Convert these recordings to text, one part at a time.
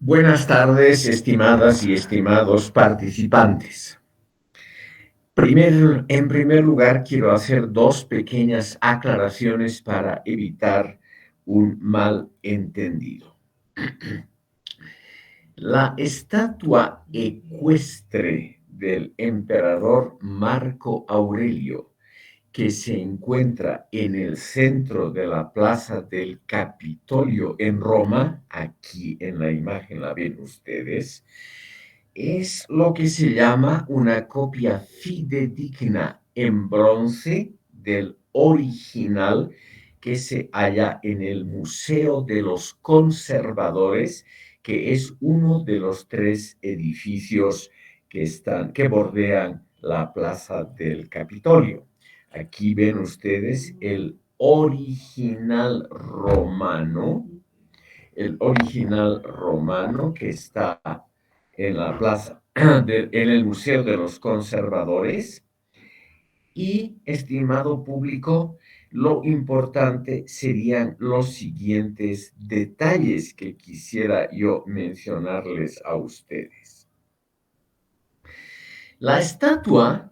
Buenas tardes, estimadas y estimados participantes. En primer lugar, quiero hacer dos pequeñas aclaraciones para evitar un malentendido. La estatua ecuestre del emperador Marco Aurelio, que se encuentra en el centro de la plaza del Capitolio en Roma, aquí en la imagen la ven ustedes, es lo que se llama una copia fidedigna en bronce del original que se halla en el Museo de los Conservadores, que es uno de los tres edificios que bordean la plaza del Capitolio. Aquí ven ustedes el original romano que está en la plaza, en el Museo de los Conservadores. Y, estimado público, lo importante serían los siguientes detalles que quisiera yo mencionarles a ustedes. La estatua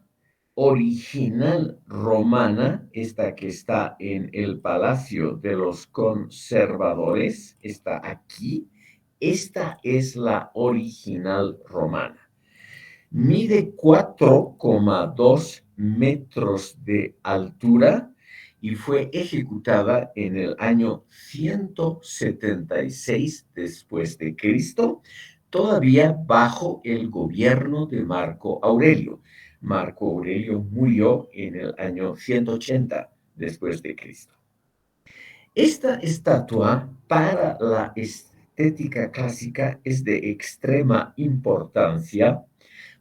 original romana, esta que está en el Palacio de los Conservadores, está aquí. Esta es la original romana. Mide 4,2 metros de altura y fue ejecutada en el año 176 después de Cristo, todavía bajo el gobierno de Marco Aurelio. Marco Aurelio murió en el año 180 después de Cristo. Esta estatua para la estética clásica es de extrema importancia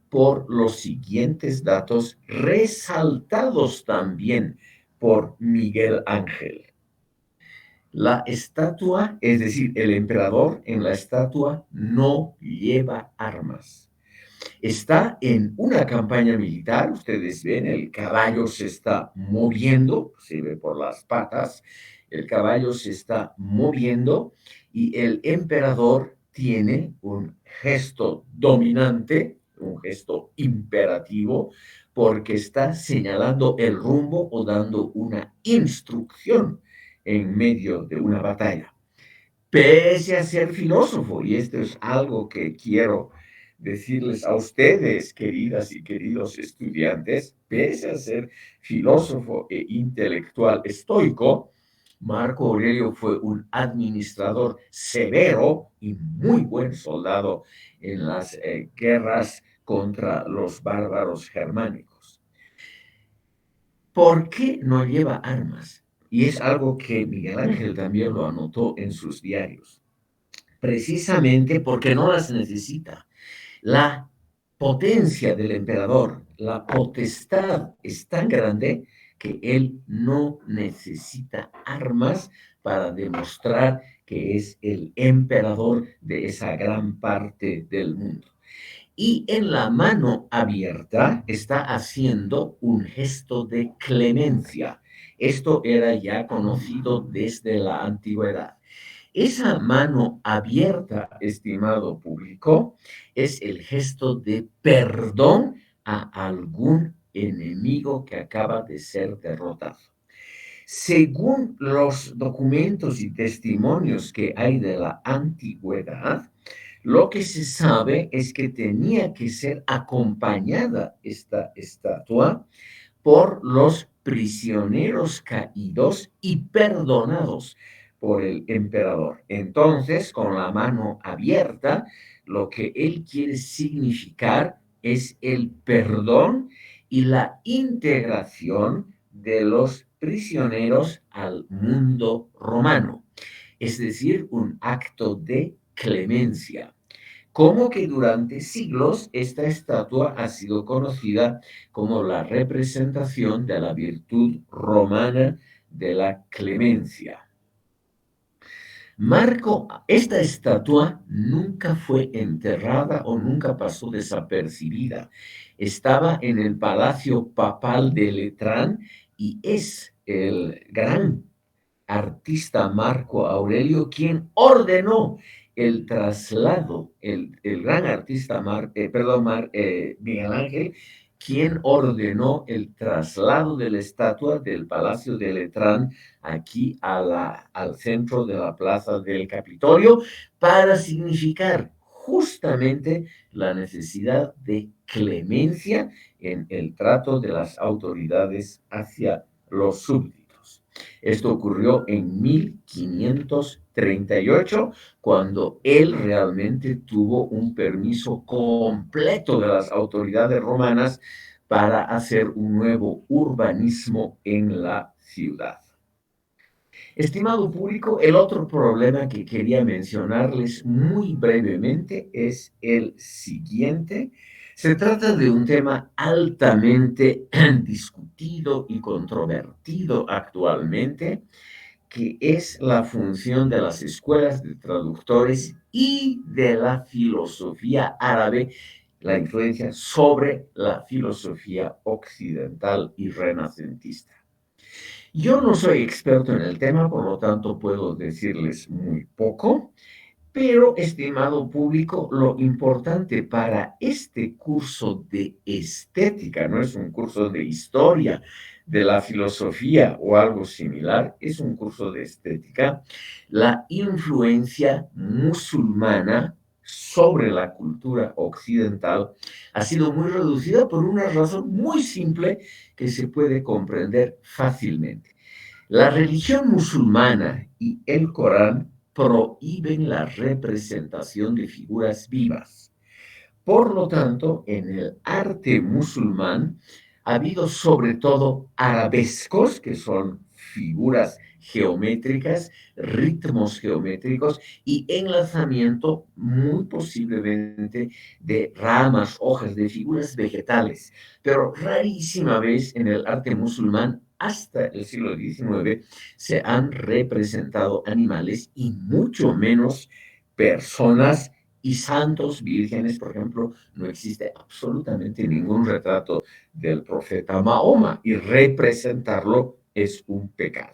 por los siguientes datos resaltados también por Miguel Ángel. La estatua, es decir, el emperador en la estatua no lleva armas. Está en una campaña militar, ustedes ven, el caballo se está moviendo, se ve por las patas, el caballo se está moviendo y el emperador tiene un gesto dominante, un gesto imperativo, porque está señalando el rumbo o dando una instrucción en medio de una batalla. Pese a ser filósofo, y esto es algo que quiero decirles a ustedes, queridas y queridos estudiantes, pese a ser filósofo e intelectual estoico, Marco Aurelio fue un administrador severo y muy buen soldado en las guerras contra los bárbaros germánicos. ¿Por qué no lleva armas? Y es algo que Miguel Ángel también lo anotó en sus diarios. Precisamente porque no las necesita. La potencia del emperador, la potestad es tan grande que él no necesita armas para demostrar que es el emperador de esa gran parte del mundo. Y en la mano abierta está haciendo un gesto de clemencia. Esto era ya conocido desde la antigüedad. Esa mano abierta, estimado público, es el gesto de perdón a algún enemigo que acaba de ser derrotado. Según los documentos y testimonios que hay de la antigüedad, lo que se sabe es que tenía que ser acompañada esta estatua por los prisioneros caídos y perdonados por el emperador. Entonces, con la mano abierta, lo que él quiere significar es el perdón y la integración de los prisioneros al mundo romano, es decir, un acto de clemencia. Como que durante siglos esta estatua ha sido conocida como la representación de la virtud romana de la clemencia. Esta estatua nunca fue enterrada o nunca pasó desapercibida. Estaba en el Palacio Papal de Letrán y es el gran artista Marco Aurelio quien ordenó el traslado, el gran artista Miguel Ángel, quien ordenó el traslado de la estatua del Palacio de Letrán aquí al centro de la Plaza del Capitolio para significar justamente la necesidad de clemencia en el trato de las autoridades hacia los súbditos. Esto ocurrió en 1538, cuando él realmente tuvo un permiso completo de las autoridades romanas para hacer un nuevo urbanismo en la ciudad. Estimado público, el otro problema que quería mencionarles muy brevemente es el siguiente. Se trata de un tema altamente discutido y controvertido actualmente, que es la función de las escuelas de traductores y de la filosofía árabe, la influencia sobre la filosofía occidental y renacentista. Yo no soy experto en el tema, por lo tanto puedo decirles muy poco, pero, estimado público, lo importante para este curso de estética, no es un curso de historia de la filosofía o algo similar, es un curso de estética, la influencia musulmana sobre la cultura occidental ha sido muy reducida por una razón muy simple que se puede comprender fácilmente. La religión musulmana y el Corán prohíben la representación de figuras vivas. Por lo tanto, en el arte musulmán ha habido sobre todo arabescos, que son figuras geométricas, ritmos geométricos y enlazamiento muy posiblemente de ramas, hojas, de figuras vegetales. Pero rarísima vez en el arte musulmán, hasta el siglo XIX, se han representado animales y mucho menos personas y santos, vírgenes. Por ejemplo, no existe absolutamente ningún retrato del profeta Mahoma y representarlo es un pecado.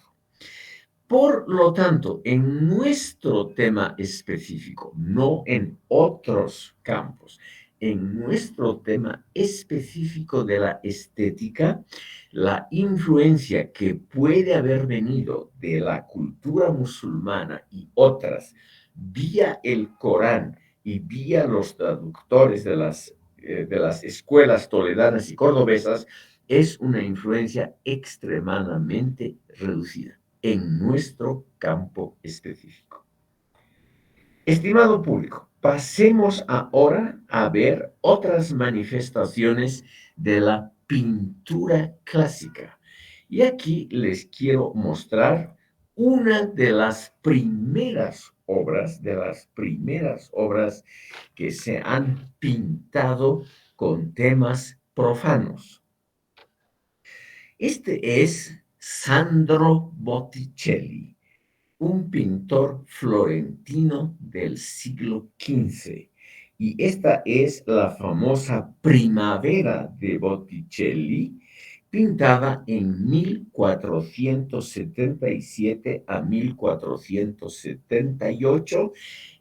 Por lo tanto, en nuestro tema específico, no en otros campos, en nuestro tema específico de la estética, la influencia que puede haber venido de la cultura musulmana y otras vía el Corán y vía los traductores de las escuelas toledanas y cordobesas es una influencia extremadamente reducida en nuestro campo específico. Estimado público, pasemos ahora a ver otras manifestaciones de la pintura clásica. Y aquí les quiero mostrar una de las primeras obras que se han pintado con temas profanos. Este es Sandro Botticelli, un pintor florentino del siglo XV. Y esta es la famosa Primavera de Botticelli, pintada en 1477 a 1478.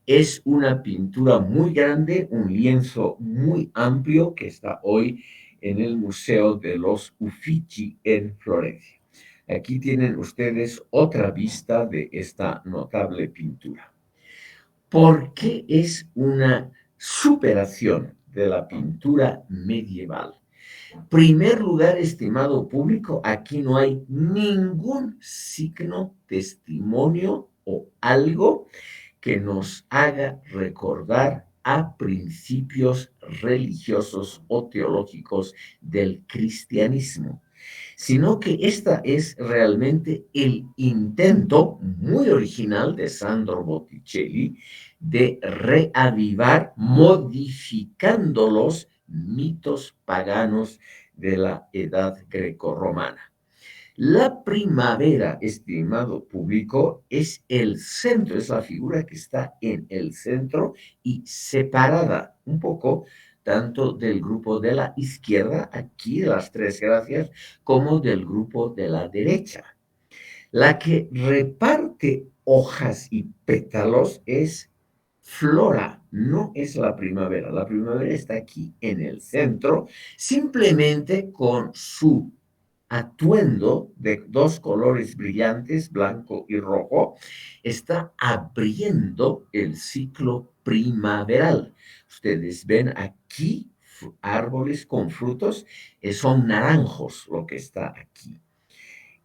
Es una pintura muy grande, un lienzo muy amplio que está hoy en el Museo de los Uffizi en Florencia. Aquí tienen ustedes otra vista de esta notable pintura. ¿Por qué es una superación de la pintura medieval? Primer lugar, estimado público, aquí no hay ningún signo, testimonio o algo que nos haga recordar a principios religiosos o teológicos del cristianismo, sino que esta es realmente el intento muy original de Sandro Botticelli de reavivar, modificando los mitos paganos de la edad grecorromana. La primavera, estimado público, es el centro, es la figura que está en el centro y separada un poco tanto del grupo de la izquierda, aquí de las tres gracias, como del grupo de la derecha. La que reparte hojas y pétalos es Flora no es la primavera está aquí en el centro, simplemente con su atuendo de dos colores brillantes, blanco y rojo, está abriendo el ciclo primaveral. Ustedes ven aquí árboles con frutos, son naranjos lo que está aquí.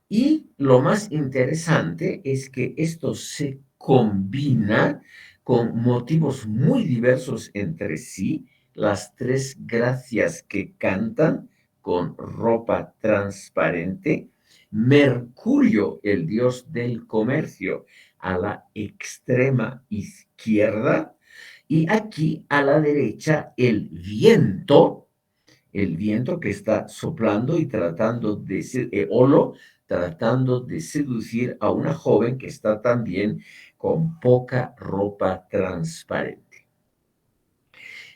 Y lo más interesante es que esto se combina con motivos muy diversos entre sí, las tres gracias que cantan con ropa transparente, Mercurio, el dios del comercio, a la extrema izquierda, y aquí a la derecha el viento que está soplando y tratando de Olo, tratando de seducir a una joven que está también con poca ropa transparente.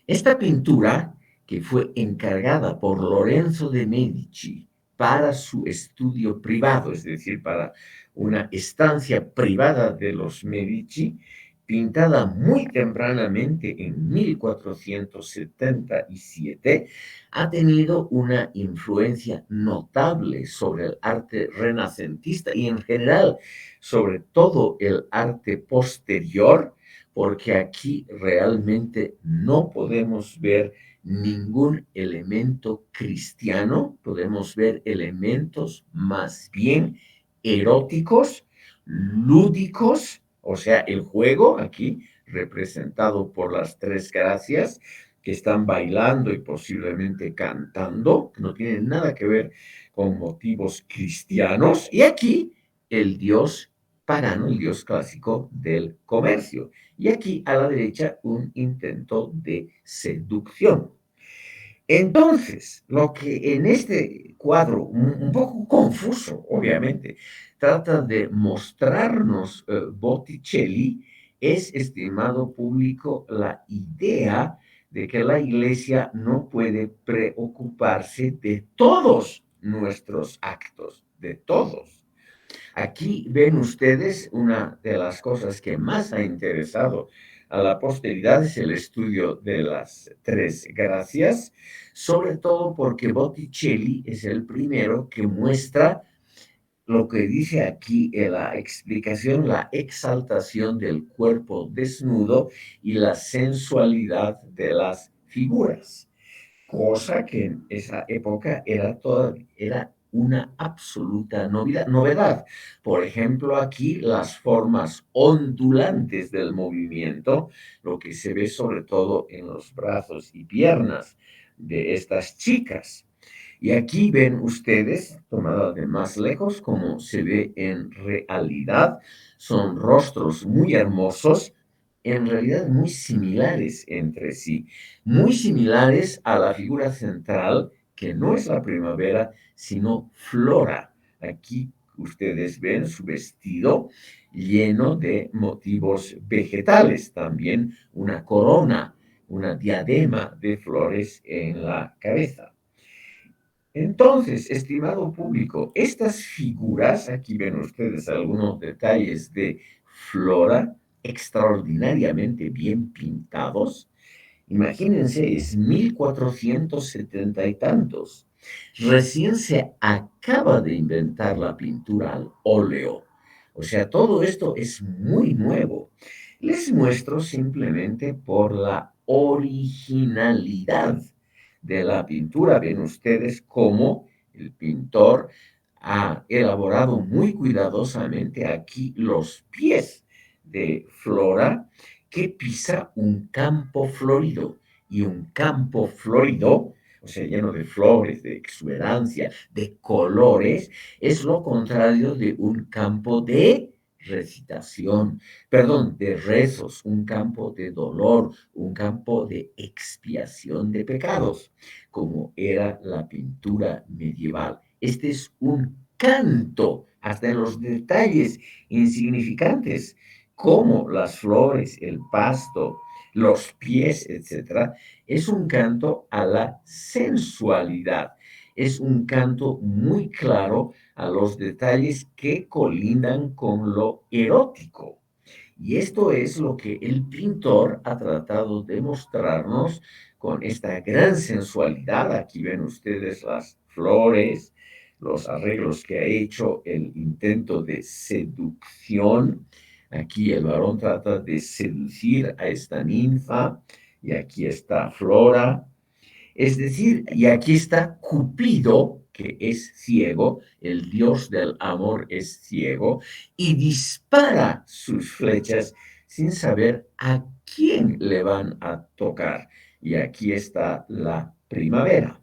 Esta pintura, que fue encargada por Lorenzo de Medici para su estudio privado, es decir, para una estancia privada de los Medici, pintada muy tempranamente en 1477, ha tenido una influencia notable sobre el arte renacentista y en general sobre todo el arte posterior, porque aquí realmente no podemos ver ningún elemento cristiano, podemos ver elementos más bien eróticos, lúdicos, o sea, el juego aquí representado por las tres gracias que están bailando y posiblemente cantando, que no tienen nada que ver con motivos cristianos, y aquí el dios pagano, el dios clásico del comercio. Y aquí a la derecha un intento de seducción. Entonces, lo que en este cuadro, un poco confuso, obviamente, trata de mostrarnos Botticelli, es, estimado público, la idea de que la iglesia no puede preocuparse de todos nuestros actos, de todos. Aquí ven ustedes una de las cosas que más ha interesado a la posteridad es el estudio de las tres gracias, sobre todo porque Botticelli es el primero que muestra lo que dice aquí en la explicación, la exaltación del cuerpo desnudo y la sensualidad de las figuras, cosa que en esa época era una absoluta novedad. Por ejemplo, aquí las formas ondulantes del movimiento, lo que se ve sobre todo en los brazos y piernas de estas chicas. Y aquí ven ustedes, tomada de más lejos, como se ve en realidad, son rostros muy hermosos, en realidad muy similares entre sí, muy similares a la figura central, que no es la primavera, sino Flora. Aquí ustedes ven su vestido lleno de motivos vegetales, también una corona, una diadema de flores en la cabeza. Entonces, estimado público, estas figuras, aquí ven ustedes algunos detalles de Flora extraordinariamente bien pintados. Imagínense, es 1470 y tantos. Recién se acaba de inventar la pintura al óleo. O sea, todo esto es muy nuevo. Les muestro simplemente por la originalidad de la pintura. Ven ustedes cómo el pintor ha elaborado muy cuidadosamente aquí los pies de Flora que pisa un campo florido. Y un campo florido, o sea, lleno de flores, de exuberancia, de colores, es lo contrario de un campo de recitación, perdón, de rezos, un campo de dolor, un campo de expiación de pecados, como era la pintura medieval. Este es un canto, hasta en los detalles insignificantes, como las flores, el pasto, los pies, etcétera, es un canto a la sensualidad. Es un canto muy claro a los detalles que colindan con lo erótico. Y esto es lo que el pintor ha tratado de mostrarnos con esta gran sensualidad. Aquí ven ustedes las flores, los arreglos que ha hecho, el intento de seducción. Aquí el varón trata de seducir a esta ninfa y aquí está Flora. Es decir, y aquí está Cupido, que es ciego, el dios del amor es ciego, y dispara sus flechas sin saber a quién le van a tocar. Y aquí está la primavera.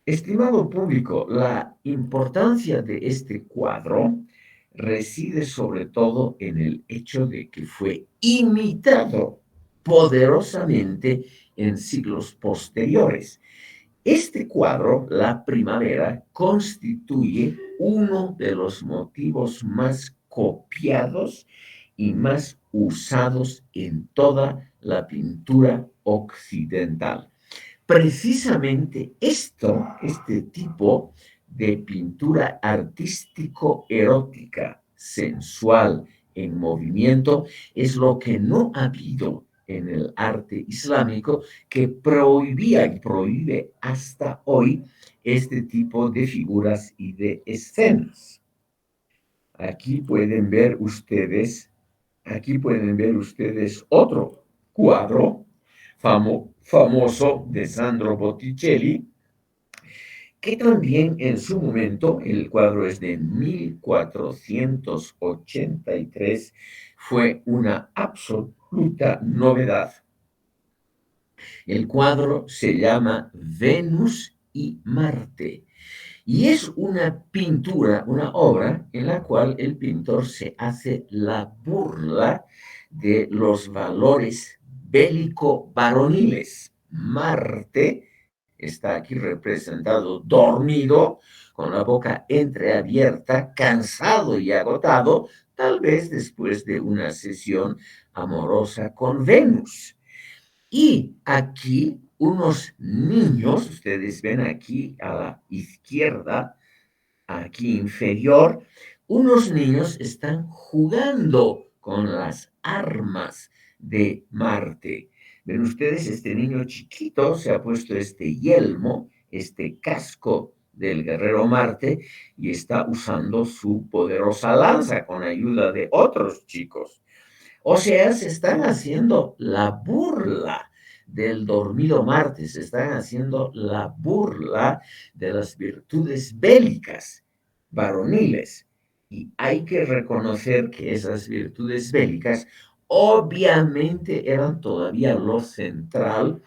Estimado público, la importancia de este cuadro reside sobre todo en el hecho de que fue imitado poderosamente en siglos posteriores. Este cuadro, La Primavera, constituye uno de los motivos más copiados y más usados en toda la pintura occidental. Precisamente este tipo de pintura artístico-erótica, sensual, en movimiento, es lo que no ha habido en el arte islámico, que prohibía y prohíbe hasta hoy este tipo de figuras y de escenas. Aquí pueden ver ustedes, aquí pueden ver ustedes otro cuadro famoso de Sandro Botticelli, que también en su momento, el cuadro es de 1483, fue una absoluta novedad. El cuadro se llama Venus y Marte. Y es una pintura, una obra en la cual el pintor se hace la burla de los valores bélico-varoniles. Marte está aquí representado dormido, con la boca entreabierta, cansado y agotado, tal vez después de una sesión amorosa con Venus. Y aquí unos niños, ustedes ven aquí a la izquierda, aquí inferior, unos niños están jugando con las armas de Marte. Ven ustedes, este niño chiquito se ha puesto este yelmo, este casco del guerrero Marte y está usando su poderosa lanza con ayuda de otros chicos. O sea, se están haciendo la burla del dormido Marte, se están haciendo la burla de las virtudes bélicas varoniles. Y hay que reconocer que esas virtudes bélicas obviamente eran todavía lo central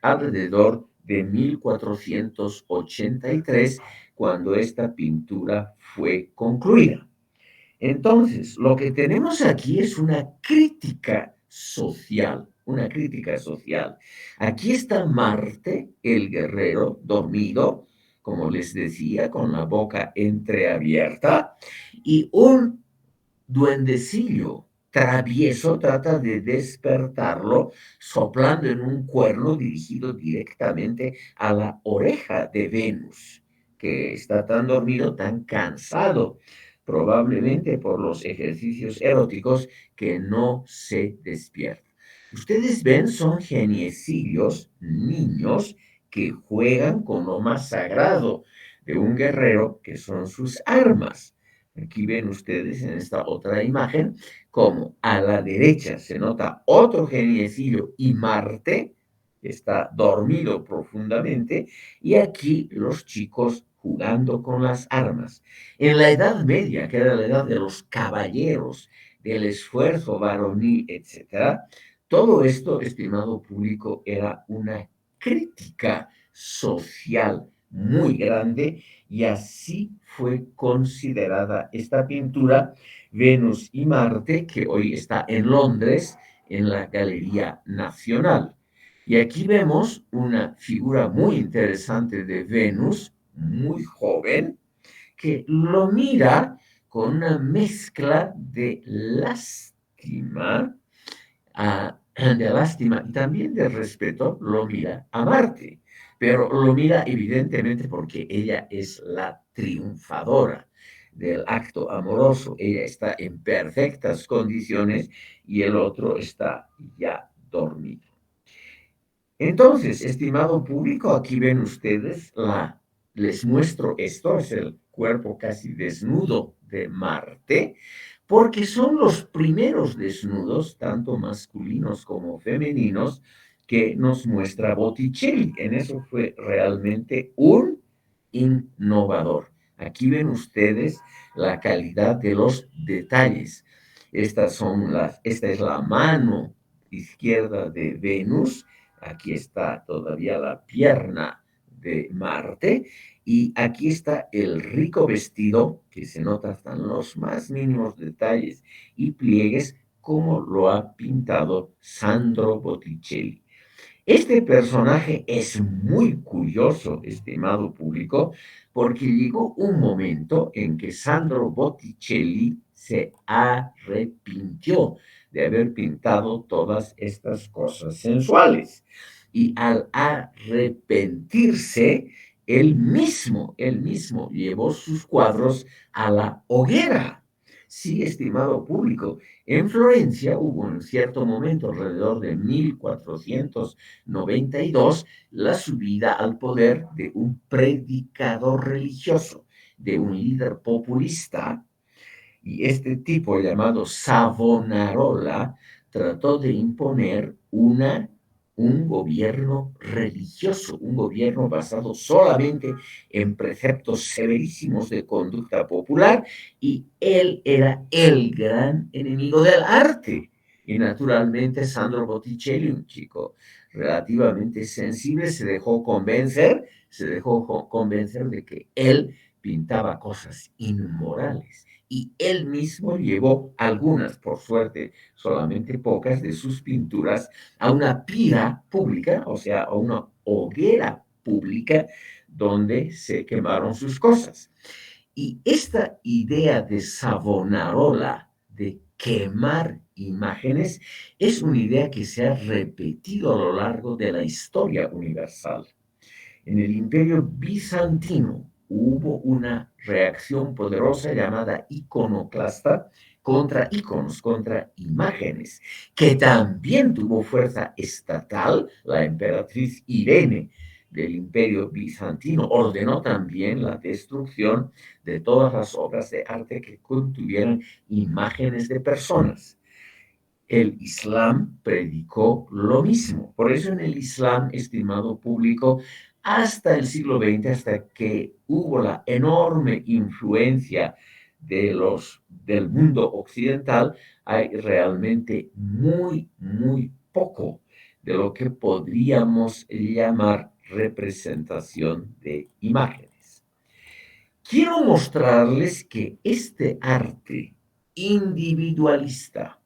alrededor de 1483, cuando esta pintura fue concluida. Entonces, lo que tenemos aquí es una crítica social, una crítica social. Aquí está Marte, el guerrero, dormido, como les decía, con la boca entreabierta, y un duendecillo travieso trata de despertarlo, soplando en un cuerno dirigido directamente a la oreja de Venus, que está tan dormido, tan cansado, probablemente por los ejercicios eróticos, que no se despierta. Ustedes ven, son geniecillos, niños, que juegan con lo más sagrado de un guerrero, que son sus armas. Aquí ven ustedes en esta otra imagen como a la derecha se nota otro geniecillo y Marte, que está dormido profundamente, y aquí los chicos jugando con las armas. En la Edad Media, que era la edad de los caballeros, del esfuerzo varonil, etcétera, todo esto, estimado público, era una crítica social muy grande, y así fue considerada esta pintura, Venus y Marte, que hoy está en Londres, en la Galería Nacional. Y aquí vemos una figura muy interesante de Venus, muy joven, que lo mira con una mezcla de lástima, y también de respeto, lo mira a Marte, pero lo mira evidentemente porque ella es la triunfadora, del acto amoroso. Ella está en perfectas condiciones y el otro está ya dormido. Entonces, estimado público, aquí ven ustedes les muestro esto, es el cuerpo casi desnudo de Marte, porque son los primeros desnudos, tanto masculinos como femeninos, que nos muestra Botticelli. En eso fue realmente un innovador. Aquí ven ustedes la calidad de los detalles. Esta es la mano izquierda de Venus. Aquí está todavía la pierna de Marte y aquí está el rico vestido que se nota hasta en los más mínimos detalles y pliegues como lo ha pintado Sandro Botticelli. Este personaje es muy curioso, estimado público, porque llegó un momento en que Sandro Botticelli se arrepintió de haber pintado todas estas cosas sensuales. Y al arrepentirse, él mismo llevó sus cuadros a la hoguera. Sí, estimado público, en Florencia hubo en cierto momento, alrededor de 1492, la subida al poder de un predicador religioso, de un líder populista, y este tipo llamado Savonarola trató de imponer un gobierno religioso, un gobierno basado solamente en preceptos severísimos de conducta popular, y él era el gran enemigo del arte. Y naturalmente Sandro Botticelli, un chico relativamente sensible, se dejó convencer de que él pintaba cosas inmorales y él mismo llevó algunas, por suerte, solamente pocas de sus pinturas a una pira pública, o sea, a una hoguera pública donde se quemaron sus cosas. Y esta idea de Savonarola de quemar imágenes es una idea que se ha repetido a lo largo de la historia universal. En el Imperio Bizantino hubo una reacción poderosa llamada iconoclasta contra iconos, contra imágenes, que también tuvo fuerza estatal. La emperatriz Irene del Imperio Bizantino ordenó también la destrucción de todas las obras de arte que contuvieran imágenes de personas. El Islam predicó lo mismo. Por eso en el Islam, estimado público, hasta el siglo XX, hasta que hubo la enorme influencia del mundo occidental, hay realmente muy poco de lo que podríamos llamar representación de imágenes. Quiero mostrarles que este arte individualista,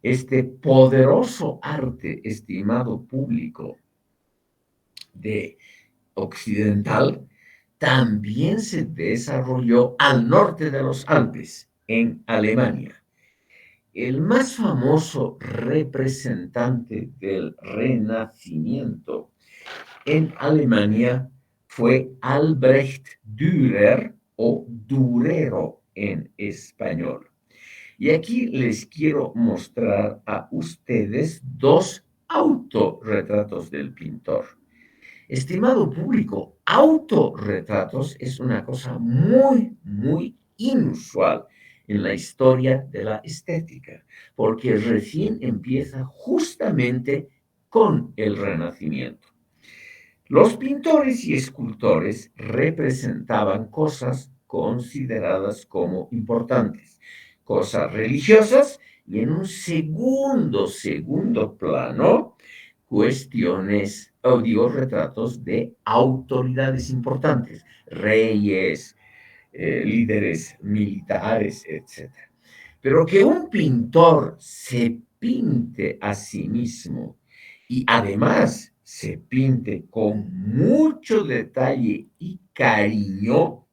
este poderoso arte, estimado público de occidental, también se desarrolló al norte de los Alpes, en Alemania. El más famoso representante del Renacimiento en Alemania fue Albrecht Dürer o Durero en español. Y aquí les quiero mostrar a ustedes dos autorretratos del pintor. Estimado público, autorretratos es una cosa muy inusual en la historia de la estética, porque recién empieza justamente con el Renacimiento. Los pintores y escultores representaban cosas consideradas como importantes, cosas religiosas, y en un segundo plano, cuestiones, o digo, retratos de autoridades importantes, reyes, líderes militares, etc. Pero que un pintor se pinte a sí mismo y además se pinte con mucho detalle y cariño,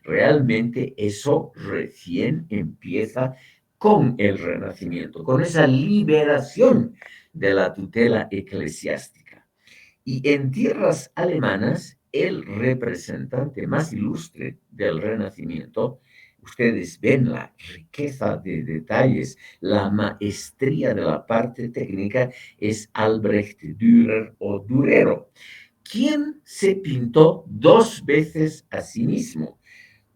realmente eso recién empieza con el Renacimiento, con esa liberación de la tutela eclesiástica. Y en tierras alemanas, el representante más ilustre del Renacimiento. Ustedes ven la riqueza de detalles, la maestría de la parte técnica, es Albrecht Dürer o Durero, quien se pintó dos veces a sí mismo.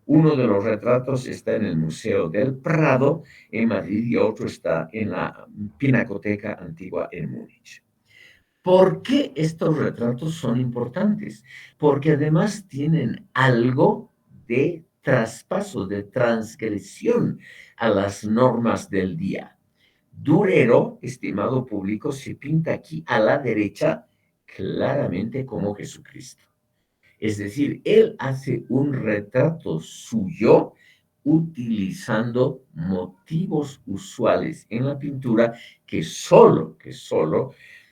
Uno de los retratos está en el Museo del Prado en Madrid y otro está en la Pinacoteca Antigua en Múnich. ¿Por qué estos retratos son importantes? Porque además tienen algo de traspaso, de transgresión a las normas del día. Durero, estimado público, se pinta aquí a la derecha claramente como Jesucristo. Es decir, él hace un retrato suyo utilizando motivos usuales en la pintura que solo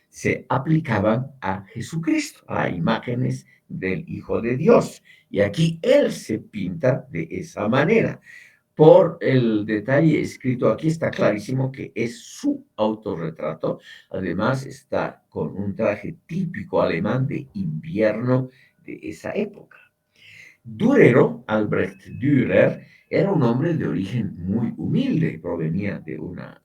se aplicaban a Jesucristo, a imágenes del Hijo de Dios. Y aquí él se pinta de esa manera. Por el detalle escrito aquí está clarísimo que es su autorretrato. Además está con un traje típico alemán de invierno de esa época. Durero, Albrecht Dürer, era un hombre de origen muy humilde, provenía de una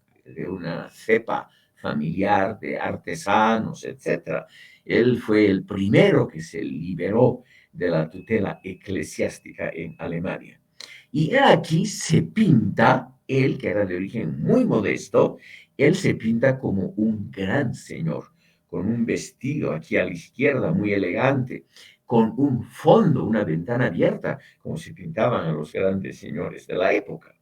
cepa familiar de artesanos, etc. Él fue el primero que se liberó de la tutela eclesiástica en Alemania. Y aquí se pinta, él que era de origen muy modesto, él se pinta como un gran señor, con un vestido aquí a la izquierda muy elegante, con un fondo, una ventana abierta, como se pintaban a los grandes señores de la época.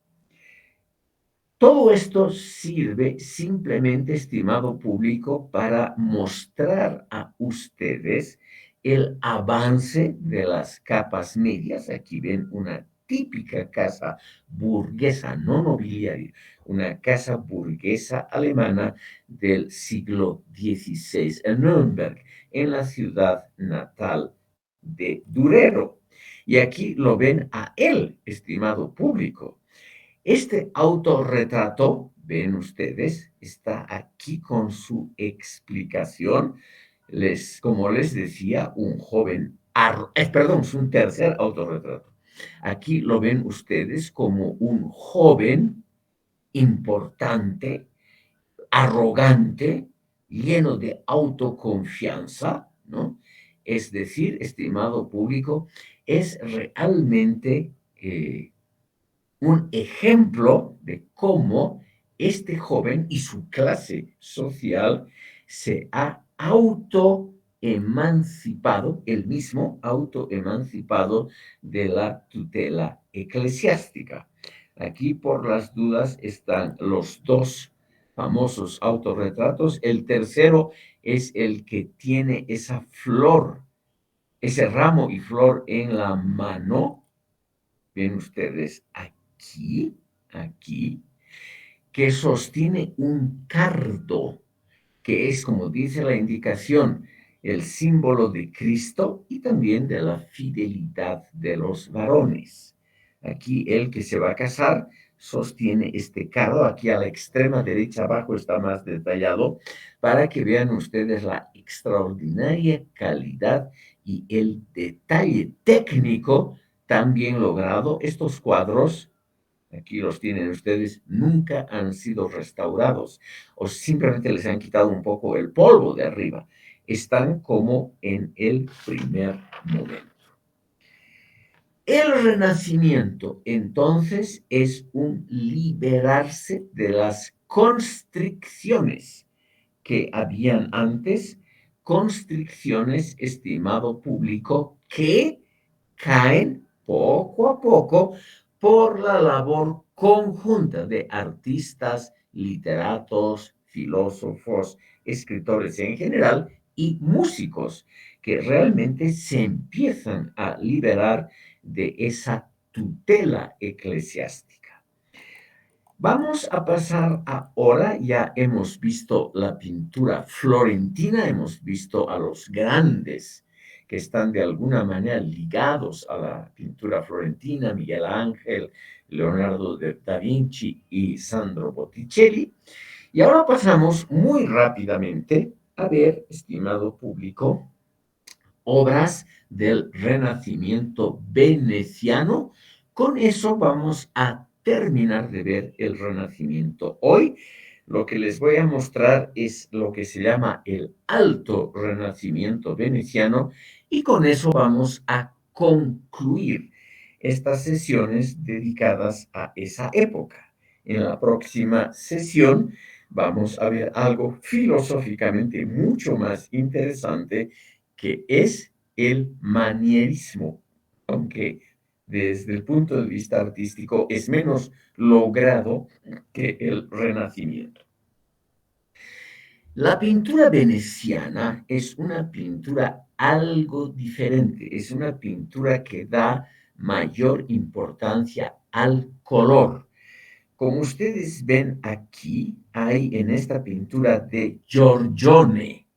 Todo esto sirve simplemente, estimado público, para mostrar a ustedes el avance de las capas medias. Aquí ven una típica casa burguesa, no nobiliaria, una casa burguesa alemana del siglo XVI en Nürnberg, en la ciudad natal de Durero. Y aquí lo ven a él, estimado público. Este autorretrato, ven ustedes, está aquí con su explicación. Como les decía, un joven, perdón, es un tercer autorretrato. Aquí lo ven ustedes como un joven importante, arrogante, lleno de autoconfianza, ¿no? Es decir, estimado público, es realmente un ejemplo de cómo este joven y su clase social se ha autoemancipado, el mismo autoemancipado de la tutela eclesiástica. Aquí por las dudas están los dos famosos autorretratos. El tercero es el que tiene esa flor, ese ramo y flor en la mano. Ven ustedes aquí, que sostiene un cardo, que es, como dice la indicación, el símbolo de Cristo y también de la fidelidad de los varones. Aquí el que se va a casar sostiene este cardo, aquí a la extrema derecha abajo está más detallado, para que vean ustedes la extraordinaria calidad y el detalle técnico tan bien logrado. Estos cuadros, aquí los tienen ustedes, nunca han sido restaurados o simplemente les han quitado un poco el polvo de arriba. Están como en el primer momento. El renacimiento, entonces, es un liberarse de las constricciones que habían antes, constricciones, estimado público, que caen poco a poco por la labor conjunta de artistas, literatos, filósofos, escritores en general y músicos que realmente se empiezan a liberar de esa tutela eclesiástica. Vamos a pasar ahora, ya hemos visto la pintura florentina, hemos visto a los grandes que están de alguna manera ligados a la pintura florentina, Miguel Ángel, Leonardo da Vinci y Sandro Botticelli. Y ahora pasamos muy rápidamente a ver, estimado público, obras del Renacimiento veneciano. Con eso vamos a terminar de ver el Renacimiento. Hoy lo que les voy a mostrar es lo que se llama el Alto Renacimiento veneciano y con eso vamos a concluir estas sesiones dedicadas a esa época. En la próxima sesión vamos a ver algo filosóficamente mucho más interesante que es el manierismo, aunque desde el punto de vista artístico es menos logrado que el Renacimiento. La pintura veneciana es una pintura algo diferente, es una pintura que da mayor importancia al color. Como ustedes ven aquí, hay en esta pintura de Giorgione,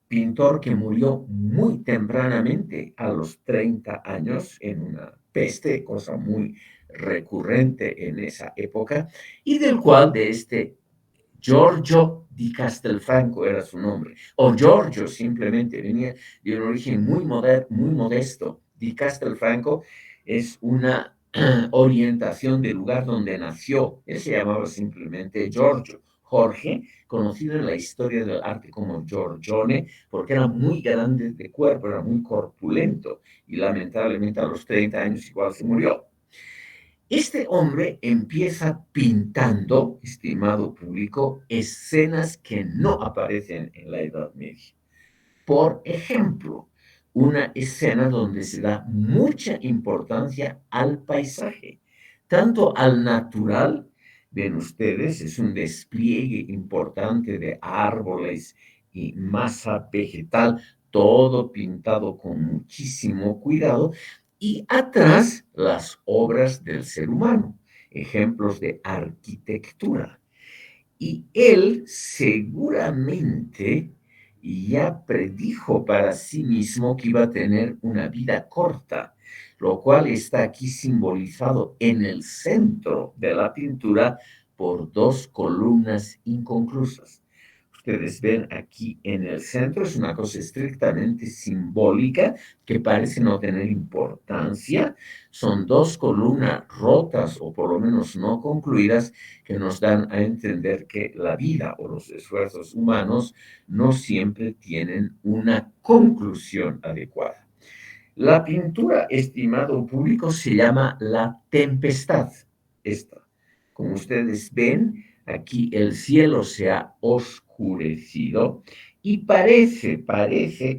pintor que murió muy tempranamente, a los 30 años, en una peste, cosa muy recurrente en esa época, y del cual de este Giorgio di Castelfranco era su nombre, o Giorgio simplemente venía de un origen muy modesto. Di Castelfranco es una orientación del lugar donde nació. Él se llamaba simplemente Giorgio, Jorge, conocido en la historia del arte como Giorgione, porque era muy grande de cuerpo, era muy corpulento y lamentablemente a los 30 años igual se murió. Este hombre empieza pintando, estimado público, escenas que no aparecen en la Edad Media. Por ejemplo, una escena donde se da mucha importancia al paisaje, tanto al natural, ven ustedes, es un despliegue importante de árboles y masa vegetal, todo pintado con muchísimo cuidado, y atrás las obras del ser humano, ejemplos de arquitectura. Y él seguramente ya predijo para sí mismo que iba a tener una vida corta, lo cual está aquí simbolizado en el centro de la pintura por dos columnas inconclusas. Ustedes ven aquí en el centro, es una cosa estrictamente simbólica que parece no tener importancia. Son dos columnas rotas o por lo menos no concluidas que nos dan a entender que la vida o los esfuerzos humanos no siempre tienen una conclusión adecuada. La pintura, estimado público, se llama La Tempestad. Esta, como ustedes ven, aquí el cielo se ha oscurecido y parece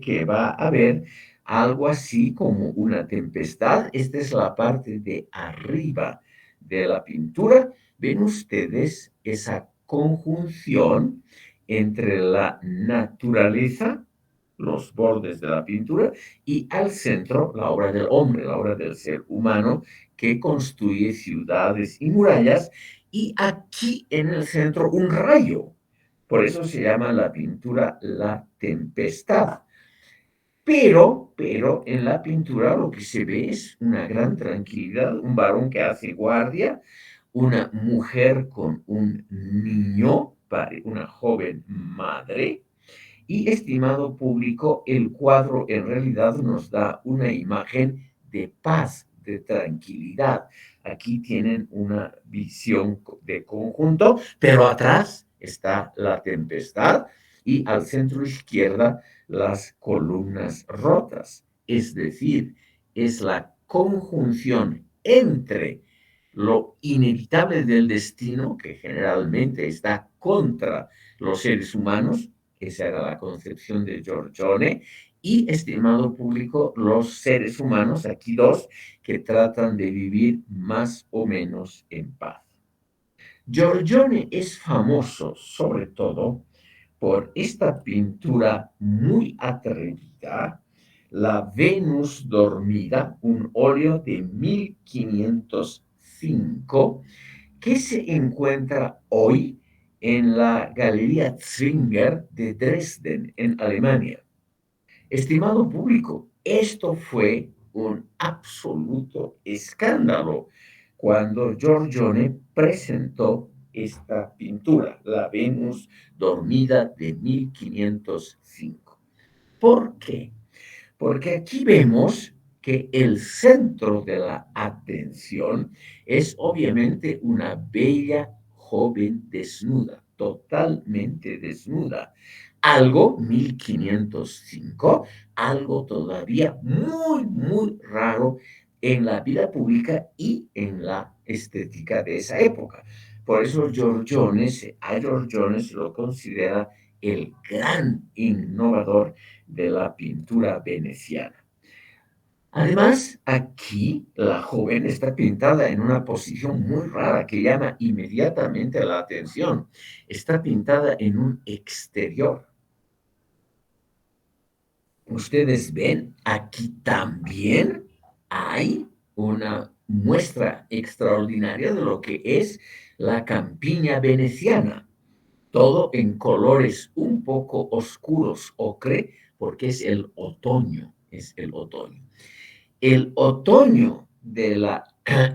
que va a haber algo así como una tempestad. Esta es la parte de arriba de la pintura. Ven ustedes esa conjunción entre la naturaleza, los bordes de la pintura, y al centro la obra del hombre, la obra del ser humano que construye ciudades y murallas, y aquí en el centro un rayo. Por eso se llama la pintura La Tempestad. Pero en la pintura lo que se ve es una gran tranquilidad, un varón que hace guardia, una mujer con un niño, una joven madre, y estimado público, el cuadro en realidad nos da una imagen de paz, de tranquilidad. Aquí tienen una visión de conjunto, pero atrás está la tempestad y al centro izquierda las columnas rotas. Es decir, es la conjunción entre lo inevitable del destino, que generalmente está contra los seres humanos, esa era la concepción de Giorgione, y, estimado público, los seres humanos, aquí dos, que tratan de vivir más o menos en paz. Giorgione es famoso sobre todo por esta pintura muy atrevida, La Venus dormida, un óleo de 1505, que se encuentra hoy en la Galería Zwinger de Dresden, en Alemania. Estimado público, esto fue un absoluto escándalo cuando Giorgione presentó esta pintura, La Venus dormida de 1505. ¿Por qué? Porque aquí vemos que el centro de la atención es obviamente una bella joven desnuda, totalmente desnuda. Algo 1505, algo todavía muy, muy raro en la vida pública y en la estética de esa época. Por eso George Jones lo considera el gran innovador de la pintura veneciana. Además, aquí la joven está pintada en una posición muy rara que llama inmediatamente la atención. Está pintada en un exterior. Ustedes ven, aquí también hay una muestra extraordinaria de lo que es la campiña veneciana. Todo en colores un poco oscuros, ocre, porque es el otoño. El otoño de la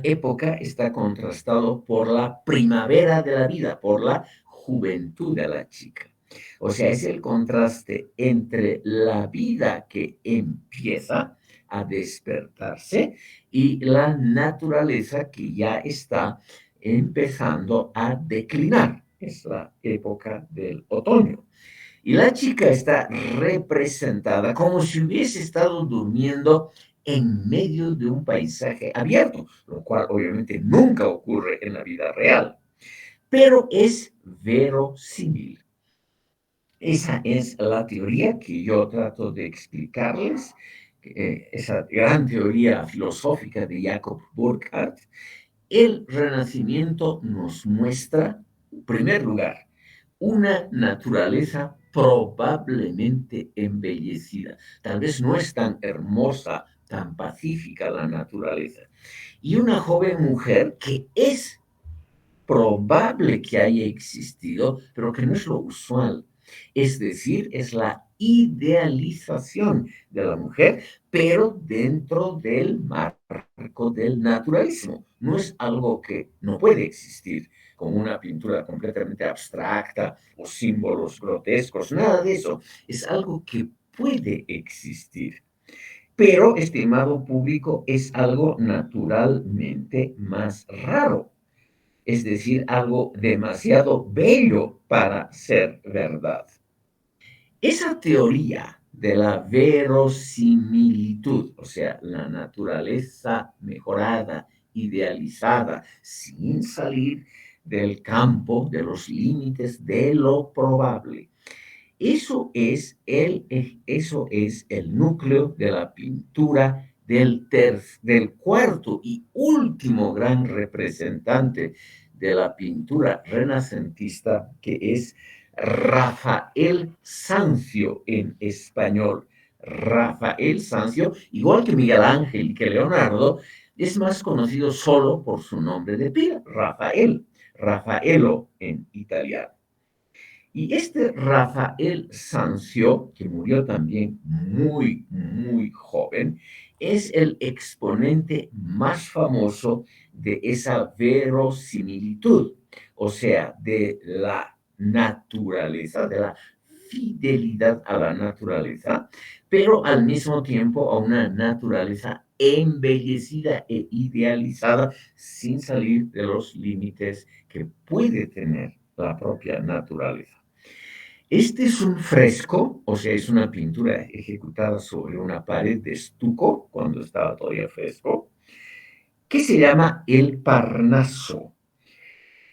época está contrastado por la primavera de la vida, por la juventud de la chica. O sea, es el contraste entre la vida que empieza a despertarse y la naturaleza que ya está empezando a declinar. Es la época del otoño. Y la chica está representada como si hubiese estado durmiendo en medio de un paisaje abierto, lo cual obviamente nunca ocurre en la vida real, pero es verosímil. Esa es la teoría que yo trato de explicarles, esa gran teoría filosófica de Jacob Burckhardt. El Renacimiento nos muestra, en primer lugar, una naturaleza probablemente embellecida. Tal vez no es tan hermosa, tan pacífica la naturaleza. Y una joven mujer que es probable que haya existido, pero que no es lo usual. Es decir, es la idealización de la mujer, pero dentro del marco del naturalismo. No es algo que no puede existir, como una pintura completamente abstracta o símbolos grotescos, nada de eso. Es algo que puede existir. Pero, estimado público, es algo naturalmente más raro, es decir, algo demasiado bello para ser verdad. Esa teoría de la verosimilitud, o sea, la naturaleza mejorada, idealizada, sin salir del campo, de los límites de lo probable. Eso es el núcleo de la pintura del cuarto y último gran representante de la pintura renacentista, que es Rafael Sanzio en español. Rafael Sanzio, igual que Miguel Ángel y que Leonardo, es más conocido solo por su nombre de pila, Rafael, Raffaello en italiano. Y este Rafael Sanzio, que murió también muy, muy joven, es el exponente más famoso de esa verosimilitud, o sea, de la naturaleza, de la fidelidad a la naturaleza, pero al mismo tiempo a una naturaleza embellecida e idealizada sin salir de los límites que puede tener la propia naturaleza. Este es un fresco, o sea, es una pintura ejecutada sobre una pared de estuco cuando estaba todavía fresco, que se llama el Parnaso.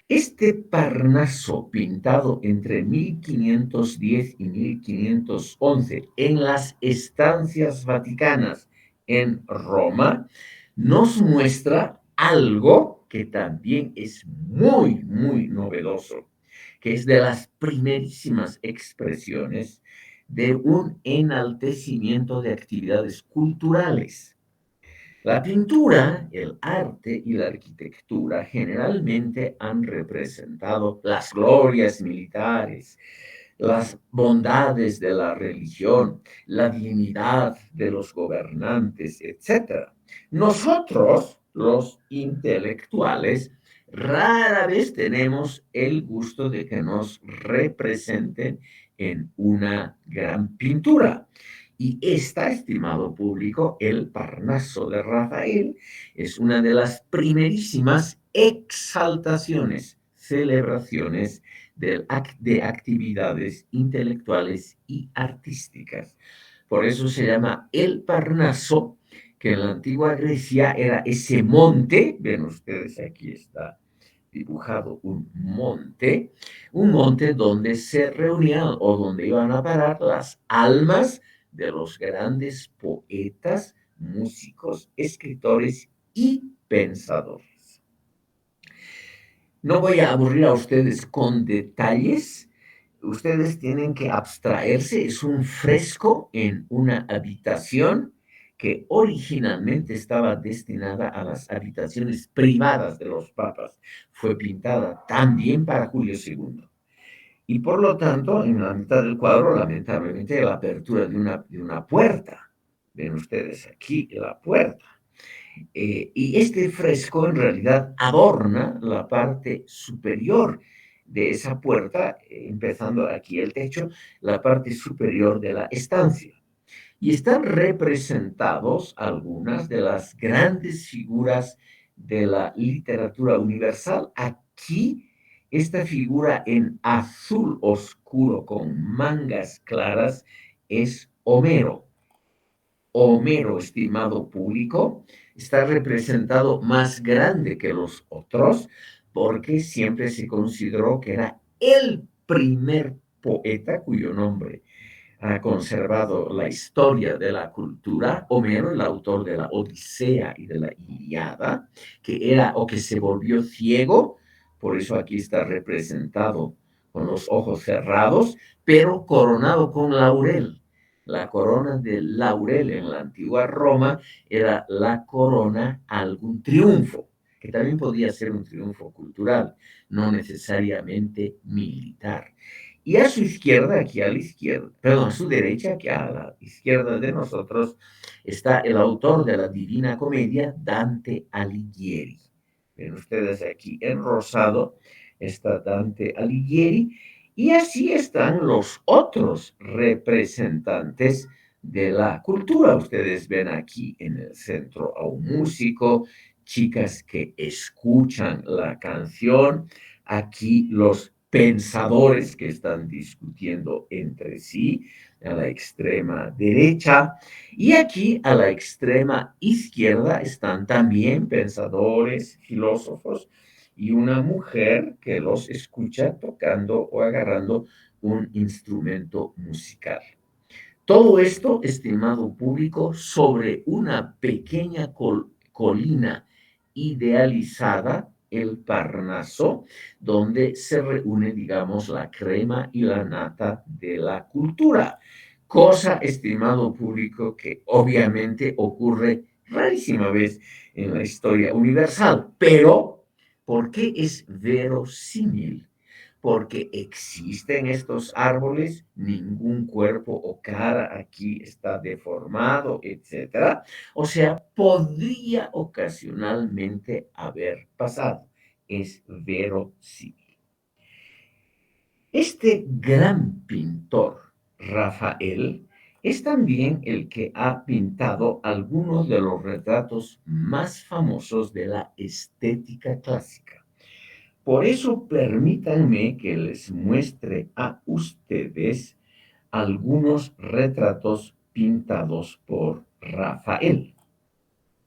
Este Parnaso, pintado entre 1510 y 1511 en las estancias vaticanas en Roma, nos muestra algo que también es muy, muy novedoso, que es de las primerísimas expresiones de un enaltecimiento de actividades culturales. La pintura, el arte y la arquitectura generalmente han representado las glorias militares, las bondades de la religión, la dignidad de los gobernantes, etc. Nosotros, los intelectuales, rara vez tenemos el gusto de que nos representen en una gran pintura. Y esta, estimado público, el Parnaso de Rafael, es una de las primerísimas exaltaciones, celebraciones de actividades intelectuales y artísticas. Por eso se llama el Parnaso, que en la antigua Grecia era ese monte, ven ustedes, aquí está dibujado un monte donde se reunían o donde iban a parar las almas de los grandes poetas, músicos, escritores y pensadores. No voy a aburrir a ustedes con detalles. Ustedes tienen que abstraerse. Es un fresco en una habitación que originalmente estaba destinada a las habitaciones privadas de los papas. Fue pintada también para Julio II. Y por lo tanto, en la mitad del cuadro, lamentablemente, la apertura de una puerta. Ven ustedes aquí la puerta. Y este fresco en realidad adorna la parte superior de esa puerta, empezando aquí el techo, la parte superior de la estancia. Y están representados algunas de las grandes figuras de la literatura universal. Aquí, esta figura en azul oscuro con mangas claras es Homero. Homero, estimado público, está representado más grande que los otros porque siempre se consideró que era el primer poeta cuyo nombre ha conservado la historia de la cultura. Homero, el autor de la Odisea y de la Ilíada, que era o que se volvió ciego, por eso aquí está representado con los ojos cerrados, pero coronado con laurel. La corona de laurel en la antigua Roma era la corona a algún triunfo, que también podía ser un triunfo cultural, no necesariamente militar. Y a su izquierda, aquí a la izquierda, perdón, a su derecha, aquí a la izquierda de nosotros, está el autor de la Divina Comedia, Dante Alighieri. Ven ustedes aquí en rosado está Dante Alighieri, y así están los otros representantes de la cultura. Ustedes ven aquí en el centro a un músico, chicas que escuchan la canción, aquí los pensadores que están discutiendo entre sí a la extrema derecha, y aquí a la extrema izquierda están también pensadores, filósofos y una mujer que los escucha tocando o agarrando un instrumento musical. Todo esto, estimado público, sobre una pequeña colina idealizada, el Parnaso, donde se reúne, digamos, la crema y la nata de la cultura. Cosa, estimado público, que obviamente ocurre rarísima vez en la historia universal. Pero, ¿por qué es verosímil? Porque existen estos árboles, ningún cuerpo o cara aquí está deformado, etcétera. O sea, podría ocasionalmente haber pasado. Es verosímil. Este gran pintor, Rafael, es también el que ha pintado algunos de los retratos más famosos de la estética clásica. Por eso permítanme que les muestre a ustedes algunos retratos pintados por Rafael.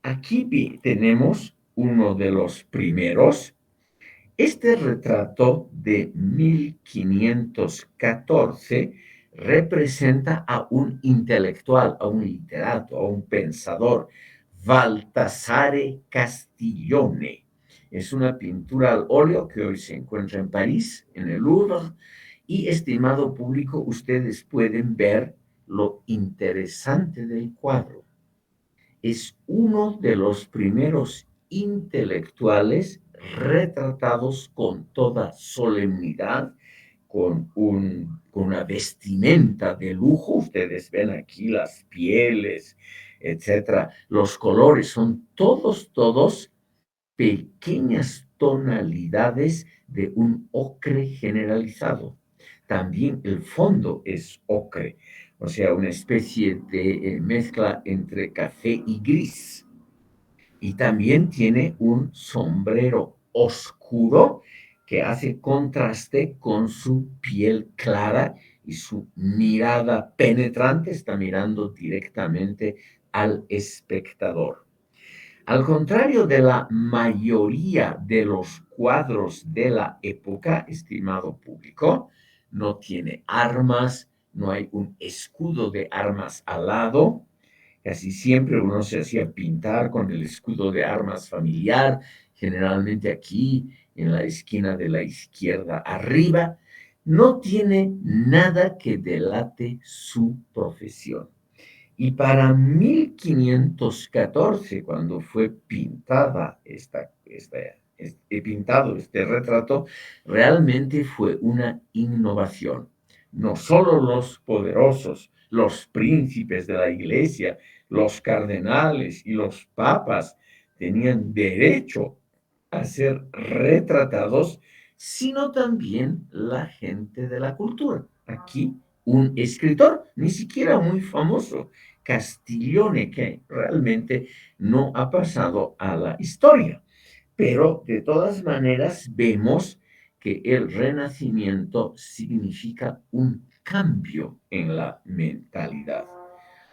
Aquí tenemos uno de los primeros. Este retrato de 1514 representa a un intelectual, a un literato, a un pensador, Baltasare Castiglione. Es una pintura al óleo que hoy se encuentra en París, en el Louvre, y estimado público, ustedes pueden ver lo interesante del cuadro. Es uno de los primeros intelectuales retratados con toda solemnidad, con una vestimenta de lujo. Ustedes ven aquí las pieles, etcétera. Los colores son todos pequeñas tonalidades de un ocre generalizado. También el fondo es ocre. o sea, una especie de mezcla entre café y gris. Y también tiene un sombrero oscuro que hace contraste con su piel clara y su mirada penetrante, está mirando directamente al espectador. Al contrario de la mayoría de los cuadros de la época, estimado público, no tiene armas, no hay un escudo de armas al lado. Casi siempre uno se hacía pintar con el escudo de armas familiar, generalmente aquí en la esquina de la izquierda arriba. No tiene nada que delate su profesión. Y para 1514, cuando fue pintada pintado este retrato, realmente fue una innovación. No solo los poderosos, los príncipes de la iglesia, los cardenales y los papas tenían derecho a ser retratados, sino también la gente de la cultura. Aquí un escritor, ni siquiera muy famoso, Castiglione, que realmente no ha pasado a la historia. Pero de todas maneras vemos que el renacimiento significa un cambio en la mentalidad.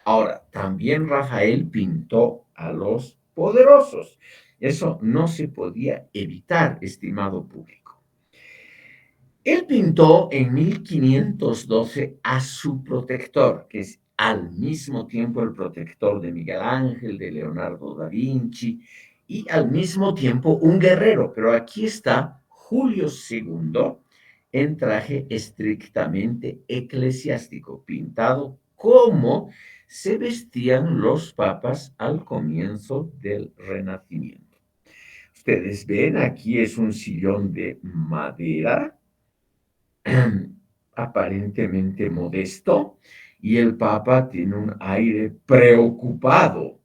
Ahora, también Rafael pintó a los poderosos. Eso no se podía evitar, estimado público. Él pintó en 1512 a su protector, que es al mismo tiempo el protector de Miguel Ángel, de Leonardo da Vinci, y al mismo tiempo un guerrero. Pero aquí está Julio II en traje estrictamente eclesiástico, pintado como se vestían los papas al comienzo del Renacimiento. Ustedes ven, aquí es un sillón de madera aparentemente modesto y el Papa tiene un aire preocupado.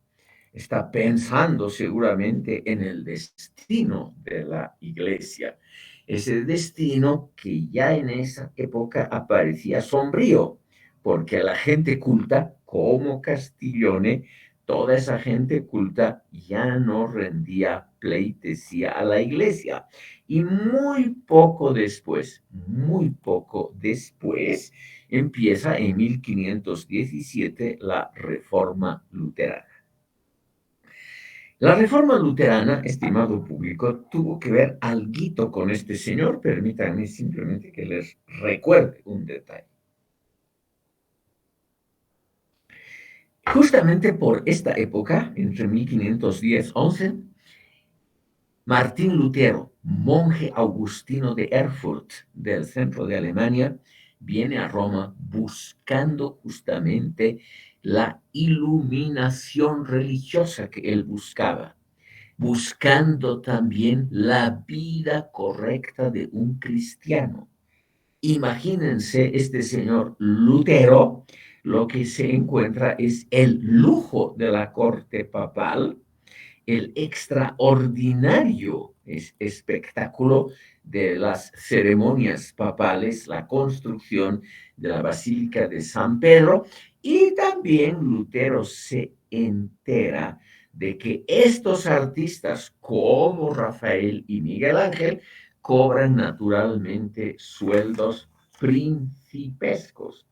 Está pensando seguramente en el destino de la iglesia. Ese destino que ya en esa época aparecía sombrío, porque la gente culta, como Castiglione, toda esa gente culta ya no rendía pleitesía a la iglesia. Y muy poco después, empieza en 1517 la Reforma Luterana. La Reforma Luterana, estimado público, tuvo que ver alguito con este señor. Permítanme simplemente que les recuerde un detalle. Justamente por esta época, entre 1510-11, Martín Lutero, monje agustino de Erfurt, del centro de Alemania, viene a Roma buscando justamente la iluminación religiosa que él buscaba, buscando también la vida correcta de un cristiano. Imagínense este señor Lutero, lo que se encuentra es el lujo de la corte papal, el extraordinario espectáculo de las ceremonias papales, la construcción de la Basílica de San Pedro, y también Lutero se entera de que estos artistas como Rafael y Miguel Ángel cobran naturalmente sueldos principescos,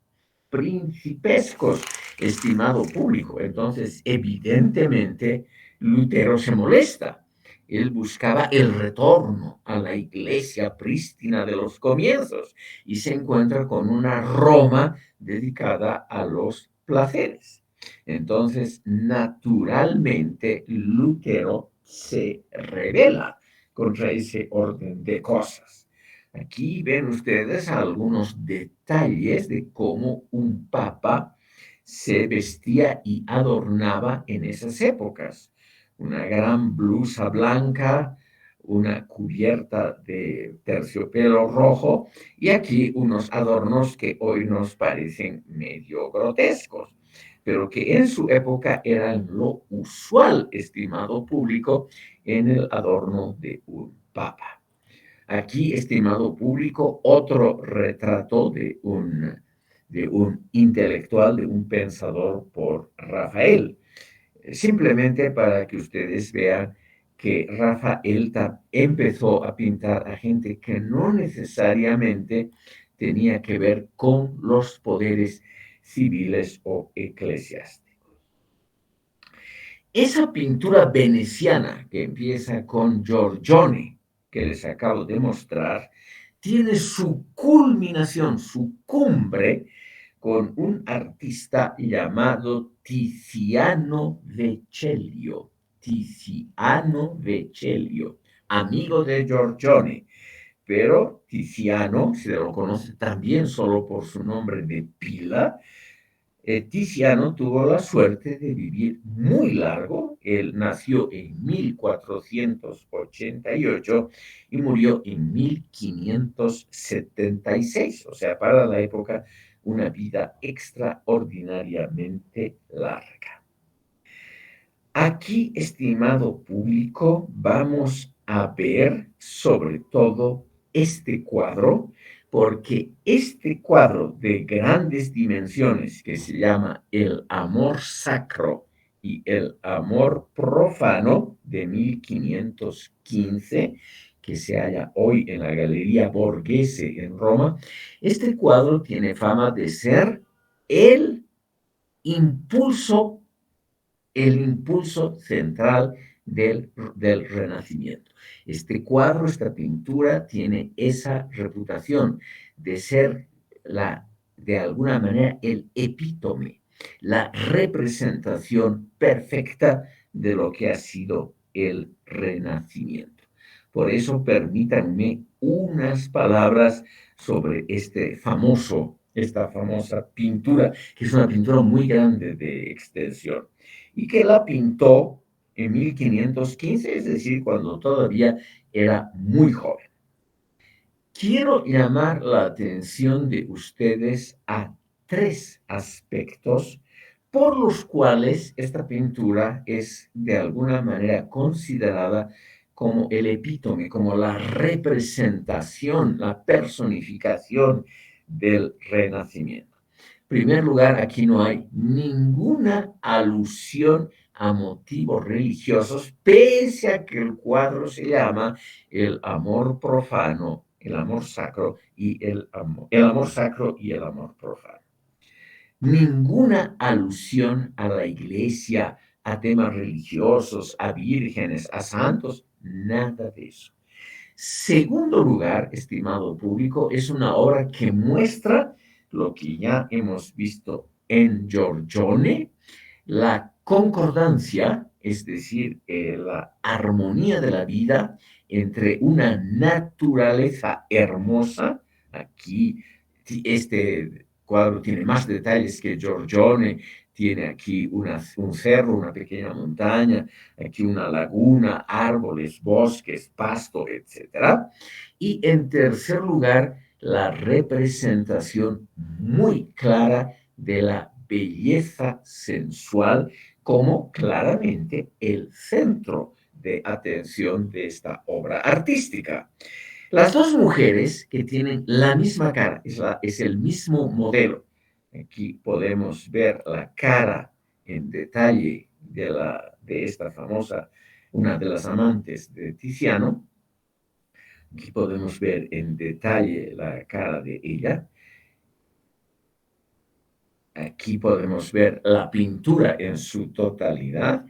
principescos, estimado público. Entonces, evidentemente, Lutero se molesta. Él buscaba el retorno a la iglesia prístina de los comienzos y se encuentra con una Roma dedicada a los placeres. Entonces, naturalmente, Lutero se rebela contra ese orden de cosas. Aquí ven ustedes algunos detalles de cómo un papa se vestía y adornaba en esas épocas. Una gran blusa blanca, una cubierta de terciopelo rojo y aquí unos adornos que hoy nos parecen medio grotescos, pero que en su época eran lo usual, estimado público, en el adorno de un papa. Aquí, estimado público, otro retrato de un de un intelectual, de un pensador por Rafael. Simplemente para que ustedes vean que Rafael empezó a pintar a gente que no necesariamente tenía que ver con los poderes civiles o eclesiásticos. Esa pintura veneciana que empieza con Giorgione, que les acabo de mostrar, tiene su culminación, su cumbre, con un artista llamado Tiziano Vecellio. Tiziano Vecellio, amigo de Giorgione, pero Tiziano se lo conoce también solo por su nombre de pila. Tiziano tuvo la suerte de vivir muy largo. Él nació en 1488 y murió en 1576, o sea, para la época, una vida extraordinariamente larga. Aquí, estimado público, vamos a ver sobre todo este cuadro, porque este cuadro de grandes dimensiones que se llama El amor sacro y el amor profano de 1515, que se halla hoy en la Galería Borghese en Roma, este cuadro tiene fama de ser el impulso el impulso central del Renacimiento. Este cuadro, esta pintura, tiene esa reputación de ser de alguna manera el epítome, la representación perfecta de lo que ha sido el Renacimiento. Por eso permítanme unas palabras sobre esta famosa pintura, que es una pintura muy grande de extensión y que la pintó en 1515, es decir, cuando todavía era muy joven. Quiero llamar la atención de ustedes a tres aspectos por los cuales esta pintura es de alguna manera considerada como el epítome, como la representación, la personificación del Renacimiento. En primer lugar, aquí no hay ninguna alusión a motivos religiosos, pese a que el cuadro se llama El amor profano, el amor sacro y el amor sacro y el amor profano. Ninguna alusión a la iglesia, a temas religiosos, a vírgenes, a santos, nada de eso. Segundo lugar, estimado público, es una obra que muestra lo que ya hemos visto en Giorgione, la concordancia, es decir, la armonía de la vida entre una naturaleza hermosa. Aquí este cuadro tiene más detalles que Giorgione, tiene aquí un cerro, una pequeña montaña, aquí una laguna, árboles, bosques, pasto, etc. Y en tercer lugar, la representación muy clara de la belleza sensual como claramente el centro de atención de esta obra artística. Las dos mujeres que tienen la misma cara, es el mismo modelo. Aquí podemos ver la cara en detalle de esta famosa, una de las amantes de Tiziano. Aquí podemos ver en detalle la cara de ella. Aquí podemos ver la pintura en su totalidad.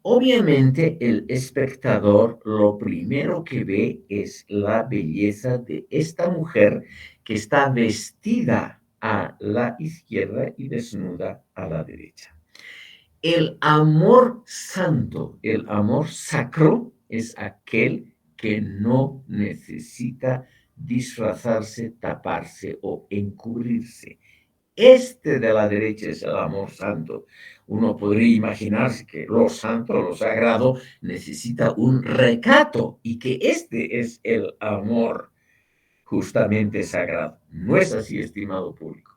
Obviamente el espectador lo primero que ve es la belleza de esta mujer que está vestida a la izquierda y desnuda a la derecha. El amor santo, el amor sacro es aquel que no necesita disfrazarse, taparse o encubrirse. Este de la derecha es el amor santo. Uno podría imaginarse que lo santo, lo sagrado, necesita un recato y que este es el amor justamente sagrado. No es así, estimado público.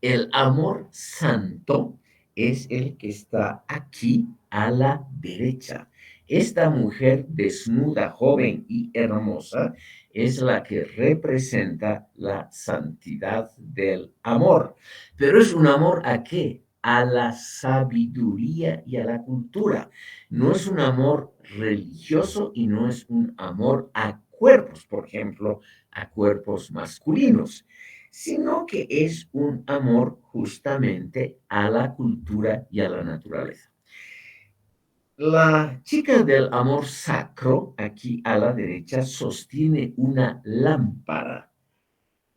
El amor santo es el que está aquí a la derecha. Esta mujer desnuda, joven y hermosa es la que representa la santidad del amor. Pero es un amor ¿a qué? A la sabiduría y a la cultura. No es un amor religioso y no es un amor a cuerpos, por ejemplo, a cuerpos masculinos, sino que es un amor justamente a la cultura y a la naturaleza. La chica del amor sacro, aquí a la derecha, sostiene una lámpara.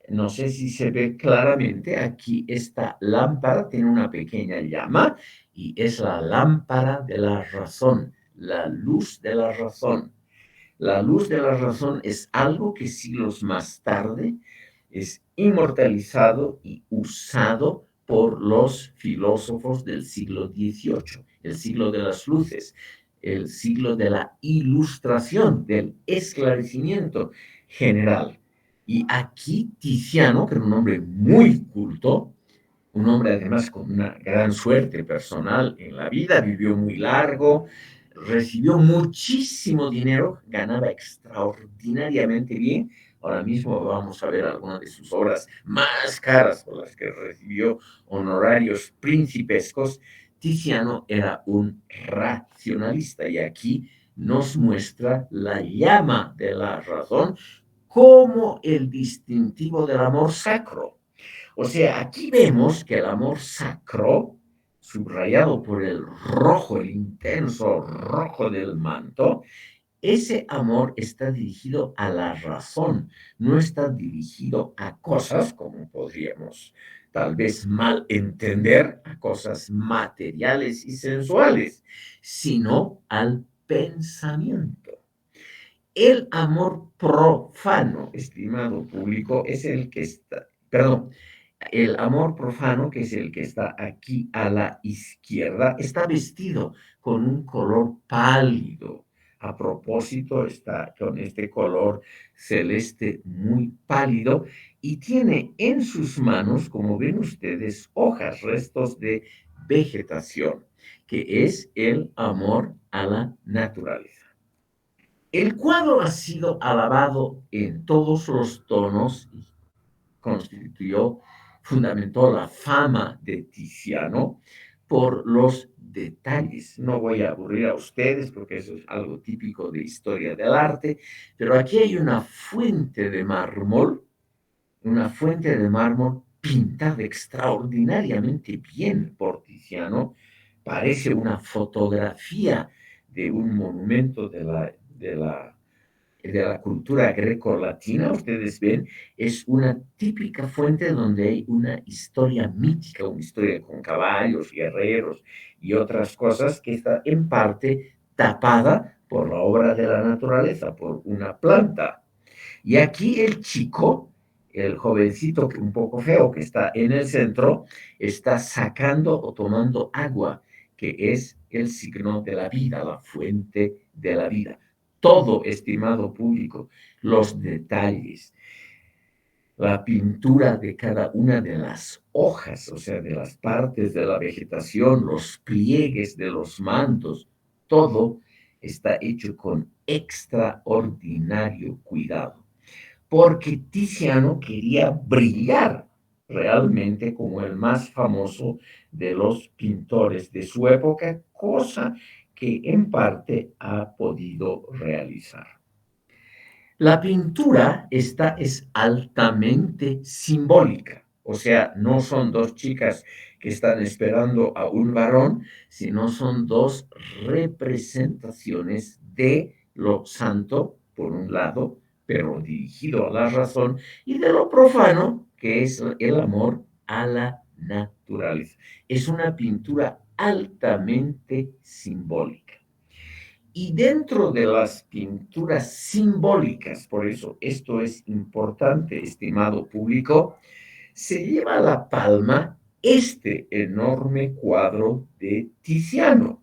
No sé si se ve claramente, aquí esta lámpara tiene una pequeña llama y es la lámpara de la razón, la luz de la razón. La luz de la razón es algo que siglos más tarde es inmortalizado y usado por los filósofos del siglo XVIII, el siglo de las luces, el siglo de la ilustración, del esclarecimiento general. Y aquí Tiziano, que era un hombre muy culto, un hombre además con una gran suerte personal en la vida, vivió muy largo, recibió muchísimo dinero, ganaba extraordinariamente bien. Ahora mismo vamos a ver algunas de sus obras más caras por las que recibió honorarios principescos. Tiziano era un racionalista y aquí nos muestra la llama de la razón como el distintivo del amor sacro. O sea, aquí vemos que el amor sacro, subrayado por el rojo, el intenso rojo del manto, ese amor está dirigido a la razón, no está dirigido a cosas como podríamos tal vez mal entender, a cosas materiales y sensuales, sino al pensamiento. El amor profano, estimado público, es el que está, perdón, el amor profano, que es el que está aquí a la izquierda, está vestido con un color pálido. A propósito, está con este color celeste muy pálido y tiene en sus manos, como ven ustedes, hojas, restos de vegetación, que es el amor a la naturaleza. El cuadro ha sido alabado en todos los tonos y constituyó, fundamentó la fama de Tiziano por los detalles. No voy a aburrir a ustedes porque eso es algo típico de historia del arte, pero aquí hay una fuente de mármol pintada extraordinariamente bien por Tiziano. Parece una fotografía de un monumento de la cultura greco-latina, ustedes ven, es una típica fuente donde hay una historia mítica, una historia con caballos, guerreros y otras cosas que está en parte tapada por la obra de la naturaleza, por una planta. Y aquí el chico, el jovencito un poco feo que está en el centro, está sacando o tomando agua, que es el signo de la vida, la fuente de la vida. Todo, estimado público, los detalles, la pintura de cada una de las hojas, o sea, de las partes de la vegetación, los pliegues de los mantos, todo está hecho con extraordinario cuidado porque Tiziano quería brillar realmente como el más famoso de los pintores de su época, cosa que en parte ha podido realizar. La pintura esta es altamente simbólica, o sea, no son dos chicas que están esperando a un varón, sino son dos representaciones de lo santo, por un lado, pero dirigido a la razón, y de lo profano, que es el amor a la naturaleza. Es una pintura altamente simbólica. Y dentro de las pinturas simbólicas, por eso esto es importante, estimado público, se lleva la palma este enorme cuadro de Tiziano.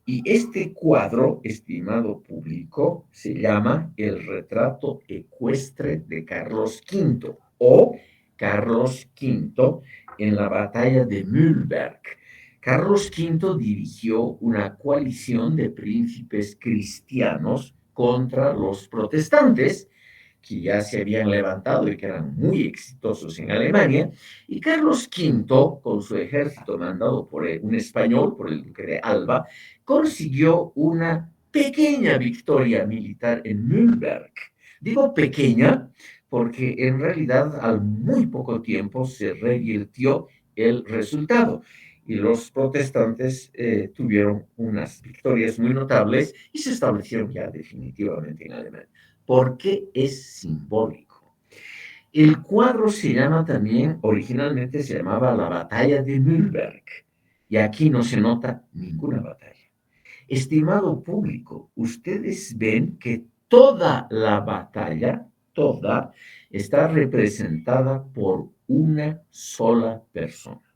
Y este cuadro, estimado público, se llama El retrato ecuestre de Carlos V o Carlos V en la batalla de Mühlberg. Carlos V dirigió una coalición de príncipes cristianos contra los protestantes, que ya se habían levantado y que eran muy exitosos en Alemania, y Carlos V, con su ejército mandado por un español, por el duque de Alba, consiguió una pequeña victoria militar en Nürnberg. Digo pequeña porque en realidad al muy poco tiempo se revirtió el resultado y los protestantes tuvieron unas victorias muy notables y se establecieron ya definitivamente en Alemania. ¿Por qué es simbólico? El cuadro se llama también, originalmente se llamaba la batalla de Nürnberg, y aquí no se nota ninguna batalla. Estimado público, ustedes ven que toda la batalla, toda, está representada por una sola persona.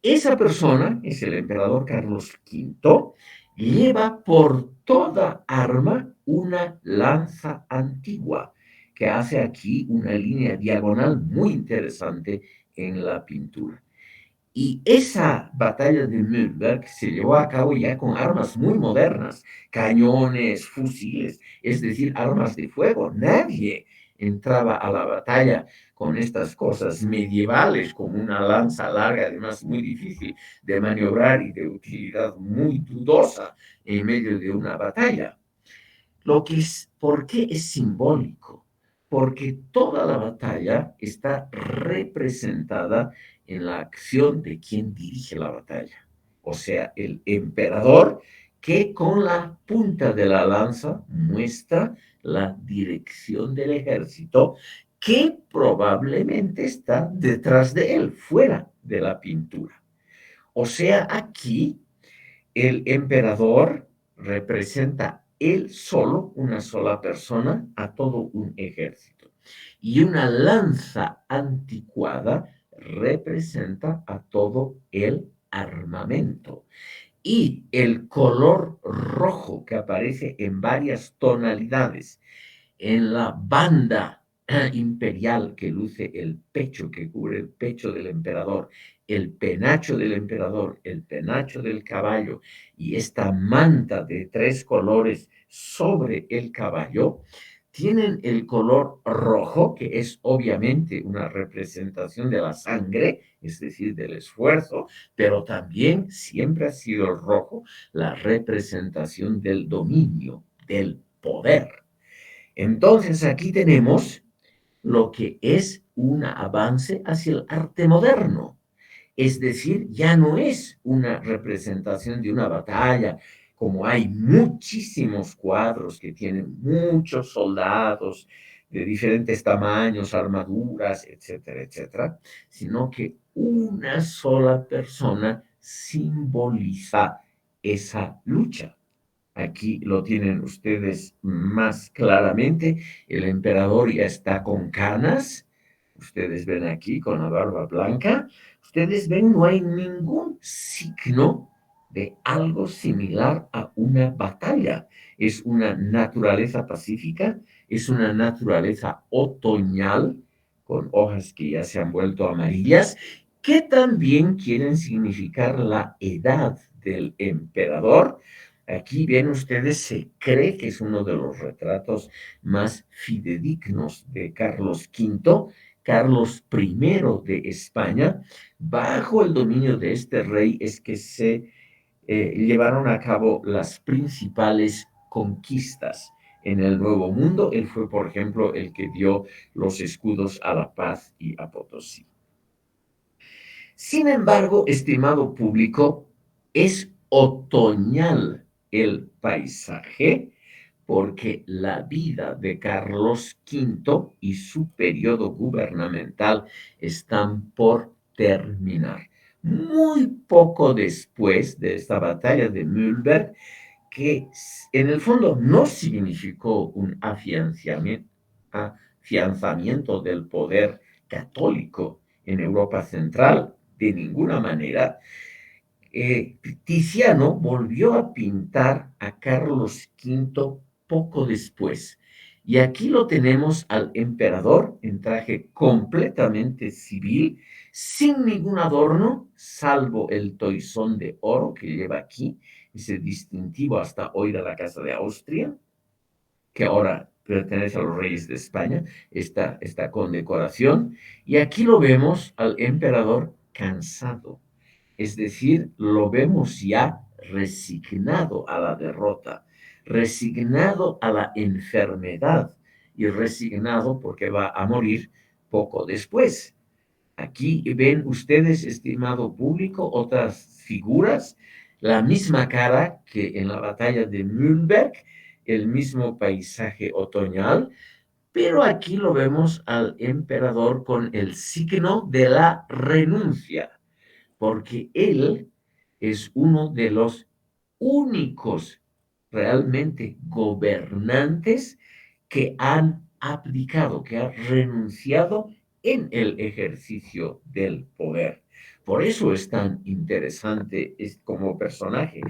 Esa persona es el emperador Carlos V, lleva por toda arma una lanza antigua, que hace aquí una línea diagonal muy interesante en la pintura. Y esa batalla de Nürnberg se llevó a cabo ya con armas muy modernas, cañones, fusiles, es decir, armas de fuego. Nadie entraba a la batalla con estas cosas medievales, como una lanza larga, además muy difícil de maniobrar y de utilidad muy dudosa en medio de una batalla. ¿Por qué es simbólico? Porque toda la batalla está representada en la acción de quien dirige la batalla. O sea, el emperador que con la punta de la lanza muestra la dirección del ejército que probablemente está detrás de él, fuera de la pintura. O sea, aquí el emperador representa él solo, una sola persona, a todo un ejército. Y una lanza anticuada representa a todo el armamento. Y el color rojo que aparece en varias tonalidades en la banda imperial que luce el pecho, que cubre el pecho del emperador, el penacho del emperador, el penacho del caballo y esta manta de tres colores sobre el caballo, tienen el color rojo, que es obviamente una representación de la sangre, es decir, del esfuerzo, pero también siempre ha sido el rojo la representación del dominio, del poder. Entonces aquí tenemos lo que es un avance hacia el arte moderno. Es decir, ya no es una representación de una batalla, como hay muchísimos cuadros que tienen muchos soldados de diferentes tamaños, armaduras, etcétera, etcétera, sino que una sola persona simboliza esa lucha. Aquí lo tienen ustedes más claramente. El emperador ya está con canas. Ustedes ven aquí con la barba blanca. Ustedes ven, no hay ningún signo de algo similar a una batalla. Es una naturaleza pacífica, es una naturaleza otoñal, con hojas que ya se han vuelto amarillas, que también quieren significar la edad del emperador. Aquí ven ustedes, se cree que es uno de los retratos más fidedignos de Carlos V, Carlos I de España. Bajo el dominio de este rey es que se llevaron a cabo las principales conquistas en el Nuevo Mundo. Él fue, por ejemplo, el que dio los escudos a La Paz y a Potosí. Sin embargo, estimado público, es otoñal el paisaje porque la vida de Carlos V y su periodo gubernamental están por terminar. Muy poco después de esta batalla de Nürnberg, que en el fondo no significó un afianzamiento del poder católico en Europa Central, de ninguna manera. Tiziano volvió a pintar a Carlos V poco después. Y aquí lo tenemos al emperador en traje completamente civil, sin ningún adorno, salvo el toisón de oro que lleva aquí, ese distintivo hasta hoy de la Casa de Austria, que ahora pertenece a los reyes de España, esta condecoración, y aquí lo vemos al emperador cansado, es decir, lo vemos ya resignado a la derrota, resignado a la enfermedad y resignado porque va a morir poco después. Aquí ven ustedes, estimado público, otras figuras, la misma cara que en la batalla de Mühlberg, el mismo paisaje otoñal, pero aquí lo vemos al emperador con el signo de la renuncia, porque él es uno de los únicos realmente gobernantes que han abdicado, que han renunciado en el ejercicio del poder. Por eso es tan interesante como personaje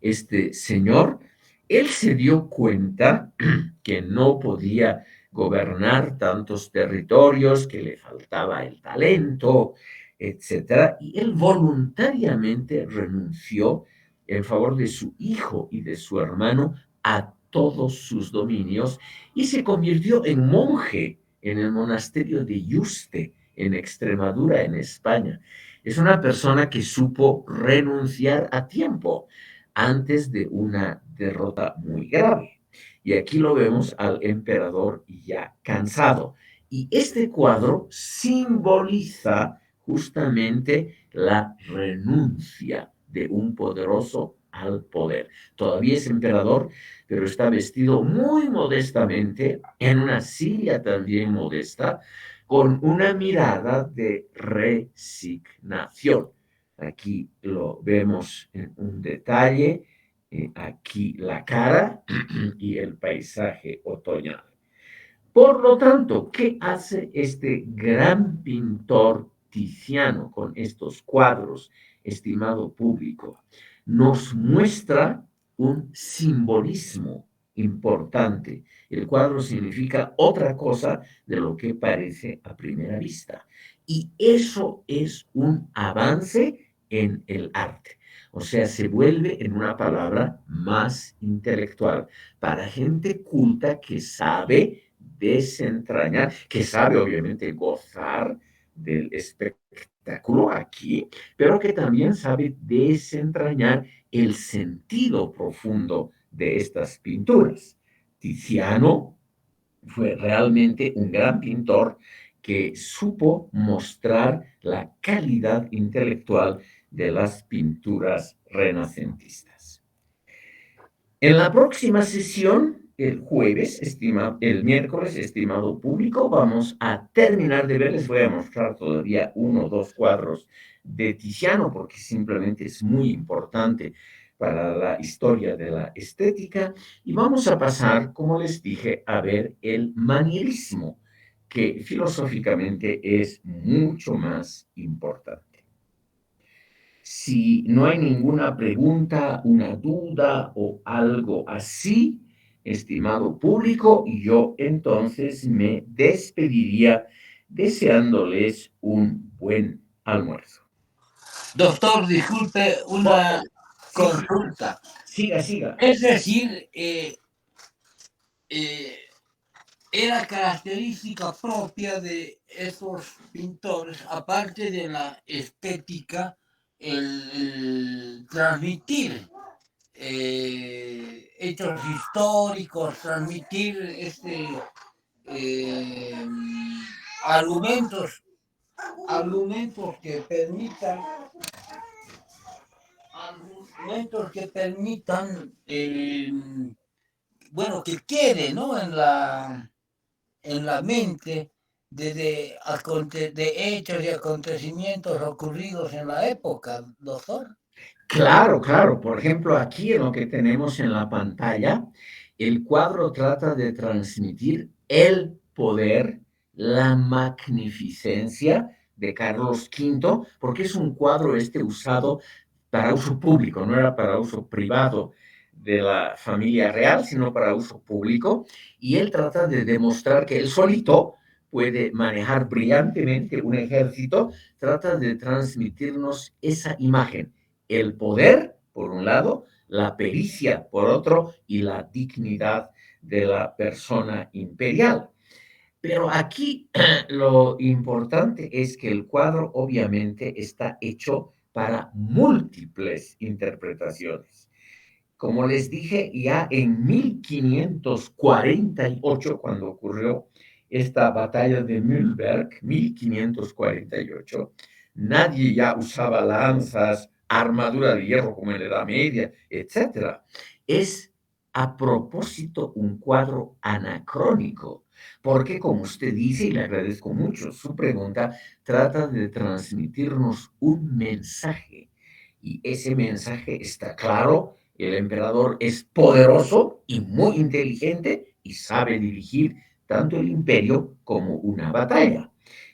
este señor. Él se dio cuenta que no podía gobernar tantos territorios, que le faltaba el talento, etcétera, y él voluntariamente renunció en favor de su hijo y de su hermano a todos sus dominios y se convirtió en monje en el monasterio de Yuste, en Extremadura, en España. Es una persona que supo renunciar a tiempo antes de una derrota muy grave. Y aquí lo vemos al emperador ya cansado. Y este cuadro simboliza justamente la renuncia de un poderoso al poder. Todavía es emperador, pero está vestido muy modestamente, en una silla también modesta, con una mirada de resignación. Aquí lo vemos en un detalle, aquí la cara y el paisaje otoñal. Por lo tanto, ¿qué hace este gran pintor Tiziano con estos cuadros, estimado público? Nos muestra un simbolismo importante. El cuadro significa otra cosa de lo que parece a primera vista. Y eso es un avance en el arte. O sea, se vuelve, en una palabra, más intelectual para gente culta que sabe desentrañar, que sabe obviamente gozar del espectáculo aquí, pero que también sabe desentrañar el sentido profundo de estas pinturas. Tiziano fue realmente un gran pintor que supo mostrar la calidad intelectual de las pinturas renacentistas. En la próxima sesión, el jueves, el miércoles, estimado público, vamos a terminar de ver, les voy a mostrar todavía uno o dos cuadros de Tiziano, porque simplemente es muy importante para la historia de la estética, y vamos a pasar, como les dije, a ver el manierismo, que filosóficamente es mucho más importante. Si no hay ninguna pregunta, una duda o algo así, estimado público, yo entonces me despediría deseándoles un buen almuerzo. Doctor, disculpe una Sí, consulta. siga, siga. Es decir, eh, era característica propia de esos pintores, aparte de la estética, el transmitir hechos históricos, transmitir eh, argumentos, argumentos que permitan bueno, que quede, ¿no? En la mente de hechos y acontecimientos ocurridos en la época, doctor. Claro, claro. Por ejemplo, aquí en lo que tenemos en la pantalla, el cuadro trata de transmitir el poder, la magnificencia de Carlos V, porque es un cuadro usado para uso público, no era para uso privado de la familia real, sino para uso público. Y él trata de demostrar que él solito puede manejar brillantemente un ejército, trata de transmitirnos esa imagen, el poder, por un lado, la pericia, por otro, y la dignidad de la persona imperial. Pero aquí lo importante es que el cuadro obviamente está hecho para múltiples interpretaciones. Como les dije, ya en 1548, cuando ocurrió esta batalla de Mühlberg, 1548, nadie ya usaba lanzas, armadura de hierro como en la Edad Media, etcétera. Es a propósito un cuadro anacrónico, porque como usted dice, y le agradezco mucho su pregunta, trata de transmitirnos un mensaje. Y ese mensaje está claro. El emperador es poderoso y muy inteligente y sabe dirigir tanto el imperio como una batalla.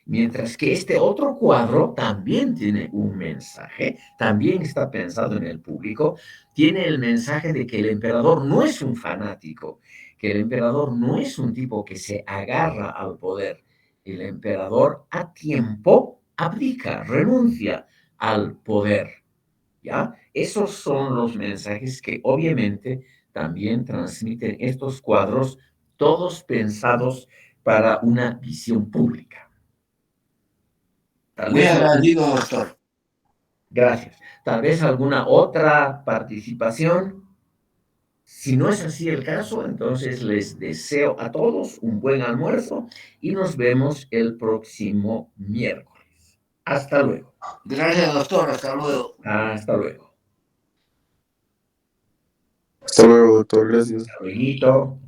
Mientras que este otro cuadro también tiene un mensaje, también está pensado en el público, tiene el mensaje de que el emperador no es un fanático, que el emperador no es un tipo que se agarra al poder. El emperador a tiempo abdica, renuncia al poder. ¿Ya? Esos son los mensajes que obviamente también transmiten estos cuadros, todos pensados para una visión pública. Tal Muy vez, agradecido, doctor. gracias. Tal vez alguna otra participación. Si no es así el caso, entonces les deseo a todos un buen almuerzo y nos vemos el próximo miércoles. Hasta luego. Gracias, doctor. Hasta luego. Hasta luego. Hasta luego, doctor. Gracias. Hasta luego.